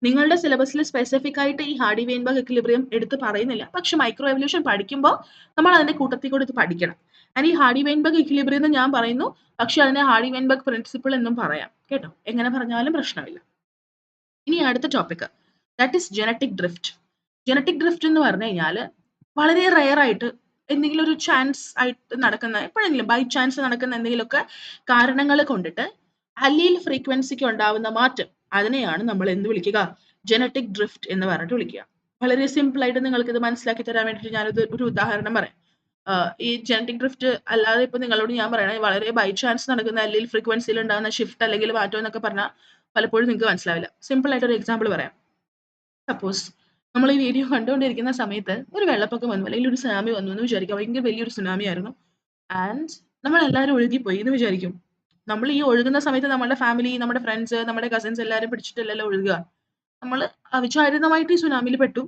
നിങ്ങളുടെ സിലബസിൽ സ്പെസിഫിക് ആയിട്ട് ഈ ഹാർഡി-വെയിൻബർഗ് ഇക്വിലിബ്രിയം എടുത്ത് പറയുന്നില്ല. പക്ഷെ മൈക്രോ എവല്യൂഷൻ പഠിക്കുമ്പോൾ നമ്മൾ അതിന്റെ കൂട്ടത്തിൽ കൂടി ഇത് പഠിക്കണം. ആൻഡ് ഈ ഹാർഡി-വെയിൻബർഗ് ഇക്വിലിബ്രിയം എന്ന് ഞാൻ പറയുന്നു, പക്ഷെ അതിനെ ഹാർഡി-വെയിൻബർഗ് പ്രിൻസിപ്പിൾ എന്നും പറയാം. കേട്ടോ? എങ്ങനെ പറഞ്ഞാലും പ്രശ്നമില്ല. ഇനി അടുത്ത topic, that is genetic drift. Genetic drift എന്ന് പറഞ്ഞു കഴിഞ്ഞാൽ വളരെ റെയർ ആയിട്ട് എന്തെങ്കിലും ഒരു ചാൻസ് ആയിട്ട് നടക്കുന്ന, എപ്പോഴെങ്കിലും ബൈ ചാൻസ് നടക്കുന്ന എന്തെങ്കിലുമൊക്കെ കാരണങ്ങൾ കൊണ്ടിട്ട് അല്ലീൽ ഫ്രീക്വൻസിക്ക് ഉണ്ടാവുന്ന മാറ്റം, അതിനെയാണ് നമ്മൾ എന്ത് വിളിക്കുക? ജനറ്റിക് ഡ്രിഫ്റ്റ് എന്ന് പറഞ്ഞിട്ട് വിളിക്കുക. വളരെ സിമ്പിൾ ആയിട്ട് നിങ്ങൾക്ക് ഇത് മനസ്സിലാക്കി തരാൻ വേണ്ടിയിട്ട് ഞാനത് ഒരു ഉദാഹരണം പറയാം. ഈ ജനറ്റിക് ഡ്രിഫ്റ്റ് അല്ലാതെ ഇപ്പൊ നിങ്ങളോട് ഞാൻ പറയണേ വളരെ ബൈ ചാൻസ് നടക്കുന്ന അല്ലീൽ ഫ്രീക്വൻസിയിൽ ഉണ്ടാകുന്ന ഷിഫ്റ്റ് അല്ലെങ്കിൽ മാറ്റം എന്നൊക്കെ പറഞ്ഞാൽ പലപ്പോഴും നിങ്ങൾക്ക് മനസ്സിലാവില്ല. സിമ്പിൾ ആയിട്ട് ഒരു എക്സാമ്പിൾ പറയാം. സപ്പോസ് നമ്മൾ ഈ വീഡിയോ കണ്ടുകൊണ്ടിരിക്കുന്ന സമയത്ത് ഒരു വെള്ളപ്പൊക്കം വന്നു അല്ലെങ്കിൽ ഒരു സുനാമി വന്നു എന്ന് വിചാരിക്കാം. ഭയങ്കര വലിയൊരു സുനാമി ആയിരുന്നു. ആൻഡ് നമ്മൾ എല്ലാവരും ഒഴുകിപ്പോയി എന്ന് വിചാരിക്കും. നമ്മൾ ഈ ഒഴുകുന്ന സമയത്ത് നമ്മുടെ ഫാമിലി, നമ്മുടെ ഫ്രണ്ട്സ്, നമ്മുടെ കസിൻസ് എല്ലാവരും പിടിച്ചിട്ടല്ലല്ലോ ഒഴുകുക. നമ്മൾ അവിചാരിതമായിട്ട് ഈ സുനാമിയിൽ പെട്ടു.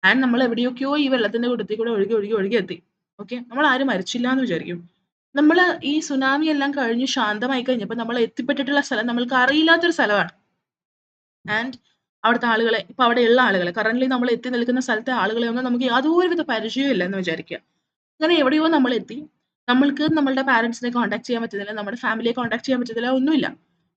ആൻഡ് നമ്മൾ എവിടെയൊക്കെയോ ഈ വെള്ളത്തിന്റെ കൂട്ടത്തിൽ കൂടെ ഒഴുകി ഒഴുകി ഒഴുകി എത്തി. ഓക്കെ. നമ്മൾ ആരും മരിച്ചില്ല എന്ന് വിചാരിക്കും. നമ്മൾ ഈ സുനാമി എല്ലാം കഴിഞ്ഞ് ശാന്തമായി കഴിഞ്ഞപ്പോൾ നമ്മൾ എത്തിപ്പെട്ടിട്ടുള്ള സ്ഥലം നമ്മൾക്ക് അറിയില്ലാത്തൊരു സ്ഥലമാണ്. ആൻഡ് അവിടുത്തെ ആളുകളെ ഇപ്പൊ അവിടെയുള്ള ആളുകളെ കറന്റ്ലി നമ്മൾ എത്തി നിൽക്കുന്ന സ്ഥലത്തെ ആളുകളെ ഒന്നും നമുക്ക് യാതൊരുവിധ പരിചയവും ഇല്ല എന്ന് വിചാരിക്കുക. അങ്ങനെ എവിടെയോ നമ്മൾ എത്തി. നമ്മൾക്ക് നമ്മളുടെ പാരന്റ്സിനെ കോൺടാക്ട് ചെയ്യാൻ പറ്റുന്നില്ല. നമ്മുടെ ഫാമിലിയെ കോൺടാക്ട് ചെയ്യാൻ പറ്റുന്നില്ല. ഒന്നുമില്ല.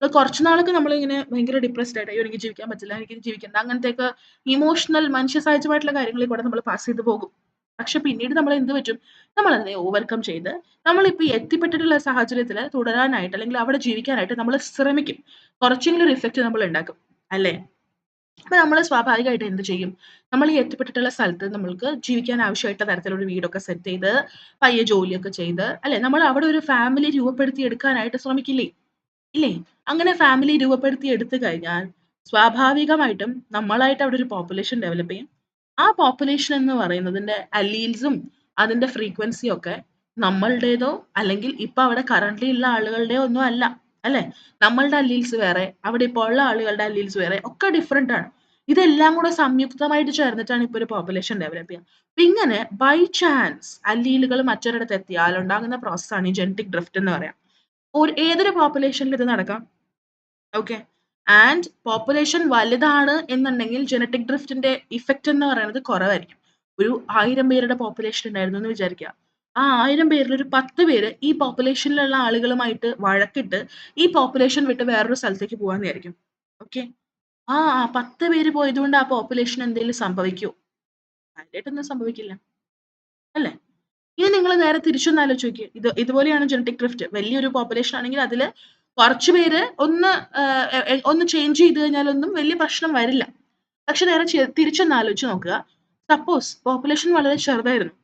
കുറച്ച് നാളൊക്കെ നമ്മളിങ്ങനെ ഭയങ്കര ഡിപ്രസ്ഡ് ആയിട്ട് അയ്യോ! എനിക്ക് ജീവിക്കാൻ പറ്റില്ല. എനിക്കിനി ജീവിക്കണ്ട. അങ്ങനത്തെയൊക്കെ ഇമോഷണൽ മനുഷ്യസഹജമായിട്ടുള്ള കാര്യങ്ങളിൽ കൂടെ നമ്മൾ പാസ് ചെയ്ത് പോകും. പക്ഷെ പിന്നീട് നമ്മൾ എന്ത് പറ്റും? നമ്മൾ അതിനെ ഓവർകം ചെയ്ത് നമ്മളിപ്പോ എത്തിപ്പെട്ടിട്ടുള്ള സാഹചര്യത്തില് തുടരാനായിട്ട് അല്ലെങ്കിൽ അവിടെ ജീവിക്കാനായിട്ട് നമ്മൾ ശ്രമിക്കും. കുറച്ചെങ്കിലും ഒരു ഇഫക്റ്റ് നമ്മൾ ഉണ്ടാക്കും. അല്ലേ? അപ്പൊ നമ്മള് സ്വാഭാവികമായിട്ടും എന്ത് ചെയ്യും? നമ്മൾ ഈ എത്തിപ്പെട്ടിട്ടുള്ള സ്ഥലത്ത് നമ്മൾക്ക് ജീവിക്കാൻ ആവശ്യമായിട്ടുള്ള തരത്തിലുള്ള വീടൊക്കെ സെറ്റ് ചെയ്ത്, പയ്യെ ജോലിയൊക്കെ ചെയ്ത്, അല്ലെ? നമ്മൾ അവിടെ ഒരു ഫാമിലി രൂപപ്പെടുത്തി എടുക്കാനായിട്ട് ശ്രമിക്കില്ലേ? ഇല്ലേ? അങ്ങനെ ഫാമിലി രൂപപ്പെടുത്തി എടുത്തു കഴിഞ്ഞാൽ, സ്വാഭാവികമായിട്ടും നമ്മളായിട്ട് അവിടെ ഒരു പോപ്പുലേഷൻ ഡെവലപ്പ് ചെയ്യും. ആ പോപ്പുലേഷൻ എന്ന് പറയുന്നതിന്റെ അല്ലീൽസും, അതിന്റെ ഫ്രീക്വൻസിയും ഒക്കെ നമ്മളുടേതോ, അല്ലെങ്കിൽ ഇപ്പൊ അവിടെ കറന്റ്ലി ഉള്ള ആളുകളുടെയോ ഒന്നും അല്ല. അല്ലേ? നമ്മളുടെ അല്ലീൽസ് വേറെ, അവിടെ ഇപ്പോൾ ഉള്ള ആളുകളുടെ അല്ലീൽസ് വേറെ, ഒക്കെ ഡിഫറന്റ് ആണ്. ഇതെല്ലാം കൂടെ സംയുക്തമായിട്ട് ചേർന്നിട്ടാണ് ഇപ്പൊ ഒരു പോപ്പുലേഷൻ ഡെവലപ്പ് ചെയ്യുക. അപ്പൊ ഇങ്ങനെ ബൈ ചാൻസ് അല്ലീലുകൾ മറ്റൊരിടത്ത് എത്തിയാൽ ഉണ്ടാകുന്ന പ്രോസസ്സാണ് ഈ ജെനറ്റിക് ഡ്രിഫ്റ്റ് എന്ന് പറയാം. ഏതൊരു പോപ്പുലേഷനിൽ ഇത് നടക്കാം. ഓക്കെ. ആൻഡ് പോപ്പുലേഷൻ വലുതാണ് എന്നുണ്ടെങ്കിൽ ജെനറ്റിക് ഡ്രിഫ്റ്റിന്റെ ഇഫക്റ്റ് എന്ന് പറയുന്നത് കുറവായിരിക്കും. ഒരു 1000 പേരുടെ പോപ്പുലേഷൻ ഉണ്ടായിരുന്നു എന്ന് വിചാരിക്കുക. ആ 1000 പേരിൽ ഒരു 10 പേര് ഈ പോപ്പുലേഷനിലുള്ള ആളുകളുമായിട്ട് വഴക്കിട്ട് ഈ പോപ്പുലേഷൻ വിട്ട് വേറൊരു സ്ഥലത്തേക്ക് പോവാന്ന് വിചാരിക്കും. ഓക്കെ. ആ 10 പേര് പോയതുകൊണ്ട് ആ പോപ്പുലേഷൻ എന്തെങ്കിലും സംഭവിക്കുമോ? കാര്യമായിട്ടൊന്നും സംഭവിക്കില്ല. അല്ലേ? ഇനി നിങ്ങൾ നേരെ തിരിച്ചൊന്ന് ആലോചിച്ച് നോക്കിയേ. ഇതുപോലെയാണ് ജെനറ്റിക് ഡ്രിഫ്റ്റ്. വലിയൊരു പോപ്പുലേഷൻ ആണെങ്കിൽ അതില് കുറച്ച് പേര് ഒന്ന് ഒന്ന് ചേഞ്ച് ചെയ്ത് കഴിഞ്ഞാലൊന്നും വലിയ പ്രശ്നം വരില്ല. പക്ഷെ നേരെ തിരിച്ചൊന്ന് ആലോചിച്ച് നോക്കുക. സപ്പോസ് പോപ്പുലേഷൻ വളരെ ചെറുതായിരുന്നു.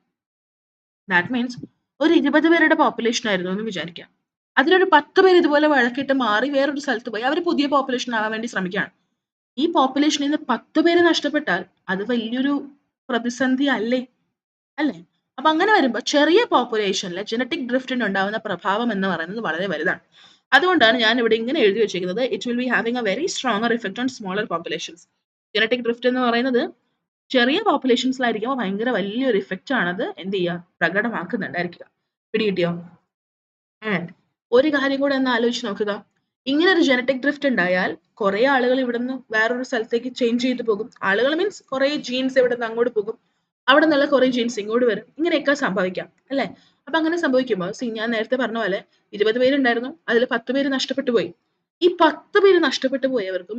ദാറ്റ് മീൻസ് ഒരു 20 പേരുടെ പോപ്പുലേഷൻ ആയിരുന്നു എന്ന് വിചാരിക്കാം. അതിലൊരു 10 പേര് ഇതുപോലെ വഴക്കിട്ട് മാറി വേറൊരു സ്ഥലത്ത് പോയി. അവര് പുതിയ പോപ്പുലേഷൻ ആവാൻ വേണ്ടി ശ്രമിക്കുകയാണ്. ഈ പോപ്പുലേഷനിൽ നിന്ന് 10 പേര് നഷ്ടപ്പെട്ടാൽ അത് വലിയൊരു പ്രതിസന്ധി അല്ലേ? അല്ലേ? അപ്പൊ അങ്ങനെ വരുമ്പോ ചെറിയ പോപ്പുലേഷനില് ജെനറ്റിക് ഡ്രിഫ്റ്റിന് ഉണ്ടാവുന്ന പ്രഭാവം എന്ന് പറയുന്നത് വളരെ വലുതാണ്. അതുകൊണ്ടാണ് ഞാൻ ഇവിടെ ഇങ്ങനെ എഴുതി വെച്ചിരിക്കുന്നത്. It will be having A very stronger effect on smaller populations. Genetic drift എന്ന് പറയുന്നത് ചെറിയ പോപ്പുലേഷൻസിലായിരിക്കുമ്പോൾ ഭയങ്കര വലിയൊരു ഇഫക്റ്റ് ആണത് എന്ത് ചെയ്യുക? പ്രകടമാക്കുന്നുണ്ടായിരിക്കുക. പിടികിട്ടിയോ? ആൻഡ് ഒരു കാര്യം കൂടെ ഒന്ന് ആലോചിച്ച് നോക്കുക. ഇങ്ങനെ ഒരു ജെനറ്റിക് ഡ്രിഫ്റ്റ് ഉണ്ടായാൽ കുറെ ആളുകൾ ഇവിടുന്ന് വേറൊരു സ്ഥലത്തേക്ക് ചേഞ്ച് ചെയ്ത് പോകും. ആളുകൾ മീൻസ് കുറെ ജീൻസ് ഇവിടുന്ന് അങ്ങോട്ട് പോകും. അവിടെ നിന്നുള്ള കുറെ ജീൻസ് ഇങ്ങോട്ട് വരും. ഇങ്ങനെയൊക്കെ സംഭവിക്കാം. അല്ലേ? അപ്പൊ അങ്ങനെ സംഭവിക്കുമ്പോൾ ഞാൻ നേരത്തെ പറഞ്ഞ പോലെ 20 പേരുണ്ടായിരുന്നു. അതിൽ 10 പേര് നഷ്ടപ്പെട്ടു പോയി. ഈ 10 പേര് നഷ്ടപ്പെട്ടു പോയവർക്കും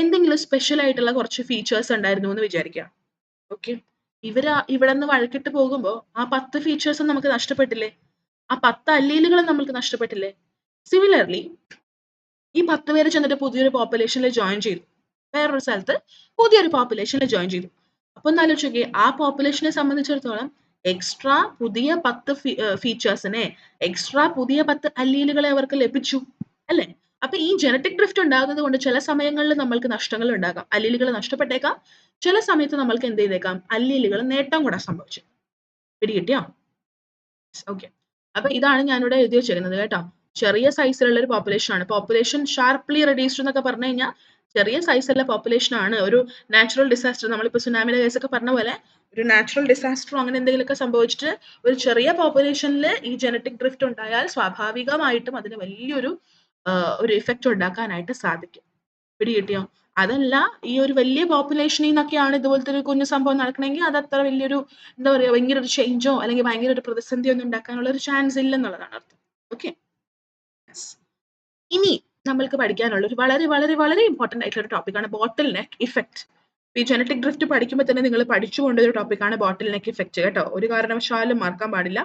എന്തെങ്കിലും സ്പെഷ്യൽ ആയിട്ടുള്ള കുറച്ച് ഫീച്ചേഴ്സ് ഉണ്ടായിരുന്നു എന്ന് വിചാരിക്കുക. ഓക്കെ. ഇവിടുന്ന് വഴക്കിട്ട് പോകുമ്പോൾ ആ 10 ഫീച്ചേഴ്സും നമുക്ക് നഷ്ടപ്പെട്ടില്ലേ? ആ 10 അല്ലീലുകളും നമ്മൾക്ക് നഷ്ടപ്പെട്ടില്ലേ? സിമിലർലി ഈ 10 പേര് ചെന്നിട്ട് പുതിയൊരു പോപ്പുലേഷനിൽ ജോയിൻ ചെയ്തു. വേറൊരു സ്ഥലത്ത് പുതിയൊരു പോപ്പുലേഷനിൽ ജോയിൻ ചെയ്തു. അപ്പൊ ഒന്ന് ആലോചിച്ച് നോക്കിയേ. ആ പോപ്പുലേഷനെ സംബന്ധിച്ചിടത്തോളം എക്സ്ട്രാ പുതിയ 10 ഫീച്ചേഴ്സിനെ, എക്സ്ട്രാ പുതിയ 10 അല്ലീലുകളെ അവർക്ക് ലഭിച്ചു. അല്ലേ? അപ്പൊ ഈ ജെനറ്റിക് ഡ്രിഫ്റ്റ് ഉണ്ടാകുന്നത് കൊണ്ട് ചില സമയങ്ങളിൽ നമ്മൾക്ക് നഷ്ടങ്ങൾ ഉണ്ടാകാം. അല്ലീലുകൾ നഷ്ടപ്പെട്ടേക്കാം. ചില സമയത്ത് നമ്മൾക്ക് എന്ത് ചെയ്തേക്കാം? അല്ലീലുകൾ നേട്ടം കൂടെ സംഭവിച്ചു. പിടികിട്ടിയോ? ഓക്കെ. അപ്പൊ ഇതാണ് ഞാനിവിടെ എഴുതി വെച്ചേക്കുന്നത് കേട്ടോ. ചെറിയ സൈസിലുള്ള ഒരു പോപ്പുലേഷൻ ആണ്. പോപ്പുലേഷൻ ഷാർപ്ലി റെഡ്യൂസ്ഡ് എന്നൊക്കെ പറഞ്ഞു കഴിഞ്ഞാൽ ചെറിയ സൈസുള്ള പോപ്പുലേഷൻ ആണ്. ഒരു നാച്ചുറൽ ഡിസാസ്റ്റർ നമ്മളിപ്പോ സുനാമിയുടെ കേസൊക്കെ പറഞ്ഞ പോലെ ഒരു നാച്ചുറൽ ഡിസാസ്റ്ററോ അങ്ങനെ എന്തെങ്കിലുമൊക്കെ സംഭവിച്ചിട്ട് ഒരു ചെറിയ പോപ്പുലേഷനിൽ ഈ ജെനറ്റിക് ഡ്രിഫ്റ്റ് ഉണ്ടായാൽ സ്വാഭാവികമായിട്ടും അതിന് വലിയൊരു ഒരു ഇഫക്റ്റ് ഉണ്ടാക്കാനായിട്ട് സാധിക്കും. പിടികിട്ടിയോ? അതല്ല ഈ ഒരു വലിയ പോപ്പുലേഷനിൽ നിന്നൊക്കെയാണ് ഇതുപോലത്തെ ഒരു കുഞ്ഞു സംഭവം നടക്കണമെങ്കിൽ അത് അത്ര വലിയൊരു എന്താ പറയാ ഭയങ്കര ഒരു ചേഞ്ചോ അല്ലെങ്കിൽ ഭയങ്കര ഒരു പ്രതിസന്ധിയോ ഒന്നും ഉണ്ടാക്കാനുള്ള ഒരു ചാൻസ് ഇല്ലെന്നുള്ളതാണ് അർത്ഥം. ഓക്കെ. ഇനി നമ്മൾക്ക് പഠിക്കാനുള്ള ഒരു വളരെ വളരെ വളരെ ഇമ്പോർട്ടന്റ് ആയിട്ടുള്ള ഒരു ടോപ്പിക്കാണ് ബോട്ടിൽ നെക്ക് ഇഫക്റ്റ്. ഈ ജെനറ്റിക് ഡ്രിഫ്റ്റ് പഠിക്കുമ്പോൾ തന്നെ നിങ്ങൾ പഠിച്ചു പോകേണ്ട ഒരു ടോപ്പിക്കാണ് ബോട്ടിൽ നെക്ക് ഇഫക്റ്റ് കേട്ടോ. ഒരു കാരണവശാലും മറക്കാൻ പാടില്ല.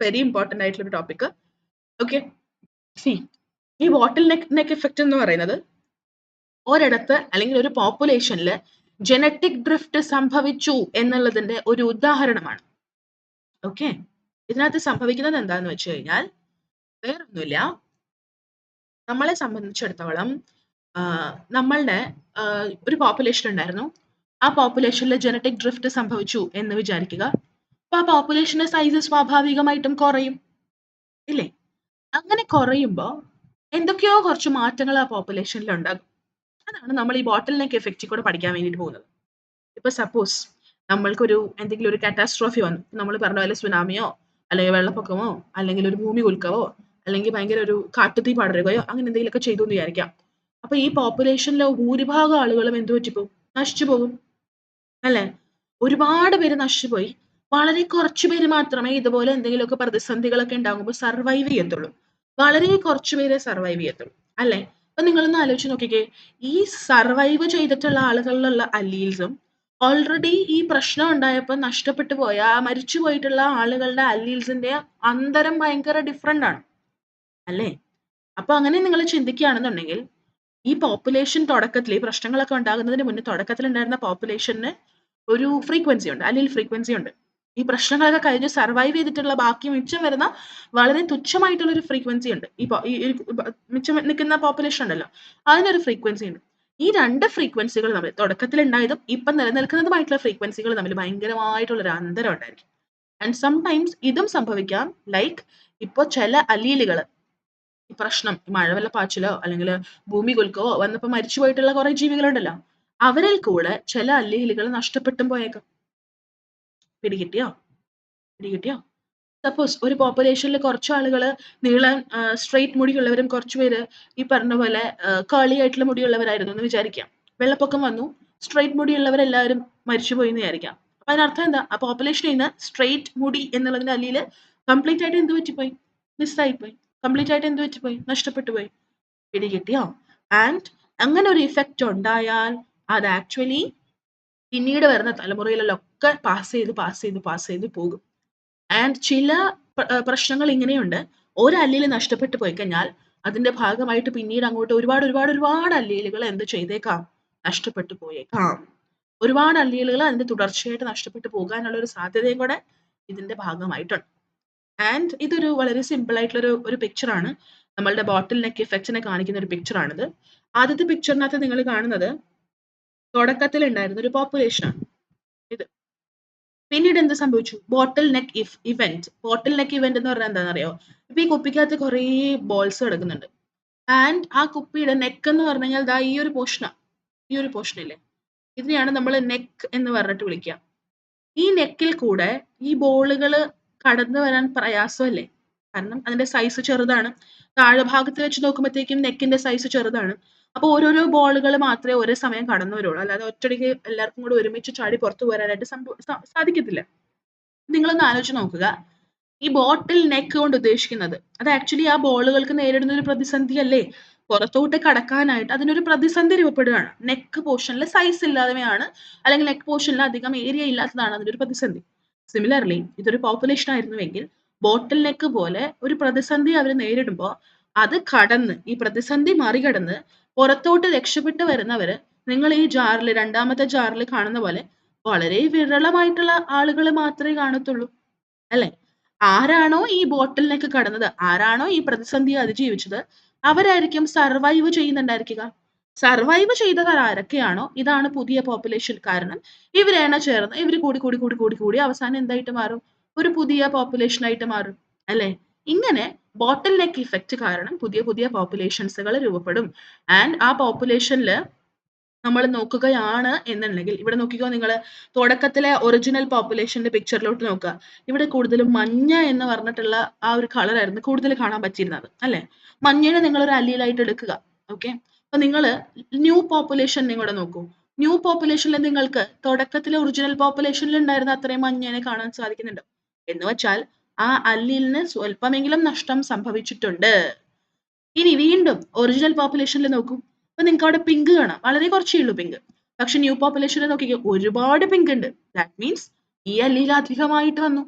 വെരി ഇമ്പോർട്ടന്റ് ആയിട്ടുള്ള ഒരു ടോപ്പിക്. ഓക്കെ. സി ഈ ബോട്ടിൽ നെക്ക് ഇഫക്റ്റ് എന്ന് പറയുന്നത് ഒരിടത്ത് അല്ലെങ്കിൽ ഒരു പോപ്പുലേഷനിൽ ജെനറ്റിക് ഡ്രിഫ്റ്റ് സംഭവിച്ചു എന്നുള്ളതിന്റെ ഒരു ഉദാഹരണമാണ്. ഓക്കെ. ഇതിനകത്ത് സംഭവിക്കുന്നത് എന്താന്ന് വെച്ച് കഴിഞ്ഞാൽ വേറൊന്നുമില്ല. നമ്മളെ സംബന്ധിച്ചിടത്തോളം നമ്മളുടെ ഒരു പോപ്പുലേഷൻ ഉണ്ടായിരുന്നു. ആ പോപ്പുലേഷനിൽ ജെനറ്റിക് ഡ്രിഫ്റ്റ് സംഭവിച്ചു എന്ന് വിചാരിക്കുക. അപ്പൊ ആ പോപ്പുലേഷന്റെ സൈസ് സ്വാഭാവികമായിട്ടും കുറയും. ഇല്ലേ? അങ്ങനെ കുറയുമ്പോ എന്തൊക്കെയോ കുറച്ച് മാറ്റങ്ങൾ ആ പോപ്പുലേഷനിൽ ഉണ്ടാകും. അതാണ് നമ്മൾ ഈ ബോട്ടിൽ നെക്ക് ഇഫക്റ്റിൽ കൂടെ പഠിക്കാൻ വേണ്ടിയിട്ട് പോകുന്നത്. ഇപ്പൊ സപ്പോസ് നമ്മൾക്കൊരു എന്തെങ്കിലും ഒരു കാറ്റാസ്ട്രോഫി വന്നു. നമ്മൾ പറഞ്ഞ പോലെ സുനാമിയോ, അല്ലെങ്കിൽ വെള്ളപ്പൊക്കമോ, അല്ലെങ്കിൽ ഒരു ഭൂമി കുലുക്കവോ, അല്ലെങ്കിൽ ഭയങ്കര ഒരു കാട്ടുതീ പടരുകയോ അങ്ങനെ എന്തെങ്കിലുമൊക്കെ ചെയ്തു എന്ന് വിചാരിക്കാം. അപ്പൊ ഈ പോപ്പുലേഷനിലെ ഭൂരിഭാഗം ആളുകളും എന്ത് പറ്റിപ്പോകും? നശിച്ചു പോകും. അല്ലേ? ഒരുപാട് പേര് നശിച്ചുപോയി. വളരെ കുറച്ച് പേര് മാത്രമേ ഇതുപോലെ എന്തെങ്കിലുമൊക്കെ പ്രതിസന്ധികളൊക്കെ ഉണ്ടാകുമ്പോൾ സർവൈവ് ചെയ്യത്തുള്ളൂ. വളരെ കുറച്ച് പേരെ സർവൈവ് ചെയ്യത്തുള്ളൂ. അല്ലേ? അപ്പൊ നിങ്ങളൊന്ന് ആലോചിച്ച് നോക്കിക്കേ. ഈ സർവൈവ് ചെയ്തിട്ടുള്ള ആളുകളിലുള്ള അല്ലീൽസും ഓൾറെഡി ഈ പ്രശ്നം ഉണ്ടായപ്പോൾ നഷ്ടപ്പെട്ടു പോയ, മരിച്ചു പോയിട്ടുള്ള ആളുകളുടെ അല്ലീൽസിന്റെ അന്തരം ഭയങ്കര ഡിഫറന്റ് ആണ്. അല്ലേ? അപ്പൊ അങ്ങനെ നിങ്ങൾ ചിന്തിക്കുകയാണെന്നുണ്ടെങ്കിൽ ഈ പോപ്പുലേഷൻ തുടക്കത്തിൽ ഈ പ്രശ്നങ്ങളൊക്കെ ഉണ്ടാകുന്നതിന് മുന്നേ തുടക്കത്തിൽ ഉണ്ടായിരുന്ന പോപ്പുലേഷന് ഒരു ഫ്രീക്വൻസി ഉണ്ട്. അല്ലീൽ ഫ്രീക്വൻസി ഉണ്ട്. ഈ പ്രശ്നങ്ങളൊക്കെ കഴിഞ്ഞ് സർവൈവ് ചെയ്തിട്ടുള്ള ബാക്കി മിച്ചം വരുന്ന വളരെ തുച്ഛമായിട്ടുള്ള ഒരു ഫ്രീക്വൻസി ഉണ്ട്. ഈ മിച്ചം നിൽക്കുന്ന പോപ്പുലേഷൻ ഉണ്ടല്ലോ, അതിനൊരു ഫ്രീക്വൻസി ഉണ്ട്. ഈ 2 ഫ്രീക്വൻസികൾ തമ്മിൽ തുടക്കത്തിൽ ഉണ്ടായതും ഇപ്പം നിലനിൽക്കുന്നതുമായിട്ടുള്ള ഫ്രീക്വൻസികൾ തമ്മിൽ ഭയങ്കരമായിട്ടുള്ള ഒരു അന്തരം ഉണ്ടായിരിക്കും. ആൻഡ് സംടൈംസ് ഇതും സംഭവിക്കാം. ലൈക്ക് ഇപ്പൊ ചില അല്ലീലുകൾ ഈ പ്രശ്നം മഴവെള്ളപ്പാച്ചിലോ അല്ലെങ്കിൽ ഭൂമി കുലുക്കവോ വന്നപ്പോ മരിച്ചുപോയിട്ടുള്ള കുറെ ജീവികളുണ്ടല്ലോ, അവരിൽ കൂടെ ചില അല്ലീലുകൾ നഷ്ടപ്പെട്ടും പോയേക്കാം. പിടികിട്ടിയോ? പിടികിട്ടിയോ? സപ്പോസ് ഒരു പോപ്പുലേഷനിൽ കുറച്ച് ആളുകൾ നീളൻ സ്ട്രെയിറ്റ് മുടിയുള്ളവരും കുറച്ച് പേര് ഈ പറഞ്ഞ പോലെ കേളി ആയിട്ടുള്ള മുടിയുള്ളവരായിരുന്നു എന്ന് വിചാരിക്കാം. വെള്ളപ്പൊക്കം വന്നു, സ്ട്രെയിറ്റ് മുടിയുള്ളവരെല്ലാവരും മരിച്ചുപോയി എന്ന് വിചാരിക്കാം. അപ്പൊ അതിനർത്ഥം എന്താ? ആ പോപ്പുലേഷനിൽ നിന്ന് സ്ട്രെയിറ്റ് മുടി എന്നുള്ളതിന്റെ അല്ലിയിൽ കംപ്ലീറ്റ് ആയിട്ട് എന്ത് പറ്റിപ്പോയി? മിസ്സായിപ്പോയി. കംപ്ലീറ്റ് ആയിട്ട് എന്ത് പറ്റിപ്പോയി? നഷ്ടപ്പെട്ടു പോയി. പിടികിട്ടിയോ? ആൻഡ് അങ്ങനെ ഒരു ഇഫക്റ്റ് ഉണ്ടായാൽ അത് ആക്ച്വലി പിന്നീട് വരുന്ന തലമുറയിലൊക്കെ പാസ് ചെയ്ത് പോകും. ആൻഡ് ചില പ്രശ്നങ്ങൾ ഇങ്ങനെയുണ്ട്. ഒരു അല്ലിൽ നഷ്ടപ്പെട്ടു പോയി കഴിഞ്ഞാൽ അതിന്റെ ഭാഗമായിട്ട് പിന്നീട് അങ്ങോട്ട് ഒരുപാട് അല്ലിലുകൾ എന്ത് ചെയ്തേക്കാം? നഷ്ടപ്പെട്ടു പോയേക്കാം. ഒരുപാട് അല്ലിലുകൾ അതിന്റെ തുടർച്ചയായിട്ട് നഷ്ടപ്പെട്ടു പോകാനുള്ള ഒരു സാധ്യതയും കൂടെ ഇതിന്റെ ഭാഗമായിട്ടുണ്ട്. ആൻഡ് ഇതൊരു വളരെ സിമ്പിൾ ആയിട്ടുള്ള ഒരു പിക്ചർ ആണ്. നമ്മളുടെ ബോട്ടിൽ നെക്ക് ഇഫക്റ്റിനെ കാണിക്കുന്ന ഒരു പിക്ചർ ആണിത്. ആദ്യത്തെ പിക്ചറിനകത്ത് നിങ്ങൾ കാണുന്നത് തുടക്കത്തിൽ ഉണ്ടായിരുന്ന ഒരു പോപ്പുലേഷൻ ആണ് ഇത്. പിന്നീട് എന്ത് സംഭവിച്ചു? ബോട്ടിൽ നെക്ക് ഇവന്റ്. ബോട്ടിൽ നെക്ക് ഇവന്റ് എന്ന് പറഞ്ഞാൽ എന്താണെന്നറിയോ? ഇപ്പൊ ഈ കുപ്പിക്കകത്ത് കുറേ ബോൾസ് കിടക്കുന്നുണ്ട്. ആൻഡ് ആ കുപ്പിയുടെ നെക്ക് എന്ന് പറഞ്ഞു കഴിഞ്ഞാൽ ദാ ഈ ഒരു പോർഷനാ. ഈ ഒരു പോർഷൻ ഇല്ലേ? ഇതിനെയാണ് നമ്മൾ നെക്ക് എന്ന് പറഞ്ഞിട്ട് വിളിക്കുക. ഈ നെക്കിൽ കൂടെ ഈ ബോളുകൾ കടന്നു വരാൻ പ്രയാസമല്ലേ? കാരണം അതിന്റെ സൈസ് ചെറുതാണ്. താഴെ ഭാഗത്ത് വെച്ച് നോക്കുമ്പോഴത്തേക്കും നെക്കിന്റെ സൈസ് ചെറുതാണ്. അപ്പൊ ഓരോരോ ബോളുകൾ മാത്രമേ ഒരേ സമയം കടന്നു വരുള്ളൂ. അല്ലാതെ ഒറ്റയടിക്ക് എല്ലാവർക്കും കൂടെ ഒരുമിച്ച് ചാടി പുറത്തു വരാനായിട്ട് സാധിക്കത്തില്ല. നിങ്ങളൊന്ന് ആലോചിച്ച് നോക്കുക. ഈ ബോട്ടിൽ നെക്ക് കൊണ്ട് ഉദ്ദേശിക്കുന്നത് അത് ആക്ച്വലി ആ ബോളുകൾക്ക് നേരിടുന്ന ഒരു പ്രതിസന്ധി അല്ലേ? പുറത്തോട്ട് കടക്കാനായിട്ട് അതിനൊരു പ്രതിസന്ധി രൂപപ്പെടുകയാണ്. നെക്ക് പോർഷനിൽ സൈസ് ഇല്ലാതെയാണ്, അല്ലെങ്കിൽ നെക്ക് പോർഷനിൽ അധികം ഏരിയ ഇല്ലാത്തതാണ് അതിനൊരു പ്രതിസന്ധി. സിമിലർലി ഇതൊരു പോപ്പുലേഷൻ ആയിരുന്നുവെങ്കിൽ ബോട്ടിൽ നെക്ക് പോലെ ഒരു പ്രതിസന്ധി അവർ നേരിടുമ്പോൾ അത് കടന്ന് ഈ പ്രതിസന്ധി മറികടന്ന് പുറത്തോട്ട് രക്ഷപ്പെട്ട് വരുന്നവര് നിങ്ങൾ ഈ ജാറിൽ രണ്ടാമത്തെ ജാറിൽ കാണുന്ന പോലെ വളരെ വിരളമായിട്ടുള്ള ആളുകൾ മാത്രമേ കാണത്തുള്ളൂ. അല്ലേ? ആരാണോ ഈ ബോട്ടിൽ നെക്ക് കടന്നത്, ആരാണോ ഈ പ്രതിസന്ധിയെ അതിജീവിച്ചത്, അവരായിരിക്കും സർവൈവ് ചെയ്യുന്നുണ്ടായിരിക്കുക. സർവൈവ് ചെയ്തവർ ആരൊക്കെയാണോ ഇതാണ് പുതിയ പോപ്പുലേഷൻ. കാരണം ഇവരാണ് ചേർന്ന് ഇവർ കൂടി അവസാനം എന്തായിട്ട് മാറും? ഒരു പുതിയ പോപ്പുലേഷൻ ആയിട്ട് മാറും. അല്ലേ? ഇങ്ങനെ ബോട്ടിൽ നെക്ക് ഇഫക്റ്റ് കാരണം പുതിയ പോപ്പുലേഷൻസുകൾ രൂപപ്പെടും. ആൻഡ് ആ പോപ്പുലേഷനിൽ നമ്മൾ നോക്കുകയാണ് എന്നുണ്ടെങ്കിൽ ഇവിടെ നോക്കിക്കോ നിങ്ങൾ. തുടക്കത്തിലെ ഒറിജിനൽ പോപ്പുലേഷന്റെ പിക്ചറിലോട്ട് നോക്കുക. ഇവിടെ കൂടുതലും മഞ്ഞ എന്ന് പറഞ്ഞിട്ടുള്ള ആ ഒരു കളർ ആയിരുന്നു കൂടുതൽ കാണാൻ പറ്റിയിരുന്നത്. അല്ലേ? മഞ്ഞയെ നിങ്ങൾ ഒരു അല്ലിയിലായിട്ട് എടുക്കുക. ഓക്കെ. അപ്പൊ നിങ്ങൾ ന്യൂ പോപ്പുലേഷൻ കൂടെ നോക്കൂ. ന്യൂ പോപ്പുലേഷനിൽ നിങ്ങൾക്ക് തുടക്കത്തിലെ ഒറിജിനൽ പോപ്പുലേഷനിൽ ഉണ്ടായിരുന്ന അത്രയും മഞ്ഞേനെ കാണാൻ സാധിക്കുന്നുണ്ട്. എന്ന് വെച്ചാൽ ആ അല്ലിലിന് സ്വല്പമെങ്കിലും നഷ്ടം സംഭവിച്ചിട്ടുണ്ട്. ഇനി വീണ്ടും ഒറിജിനൽ പോപ്പുലേഷനിൽ നോക്കൂ. അപ്പൊ നിങ്ങൾക്ക് അവിടെ പിങ്ക് കാണാം. വളരെ കുറച്ചേ ഉള്ളൂ പിങ്ക്. പക്ഷെ ന്യൂ പോപ്പുലേഷനിൽ നോക്കിക്കോ ഒരുപാട് പിങ്ക് ഉണ്ട്. ദാറ്റ് മീൻസ് ഈ അല്ലിയിൽ അധികമായിട്ട് വന്നു.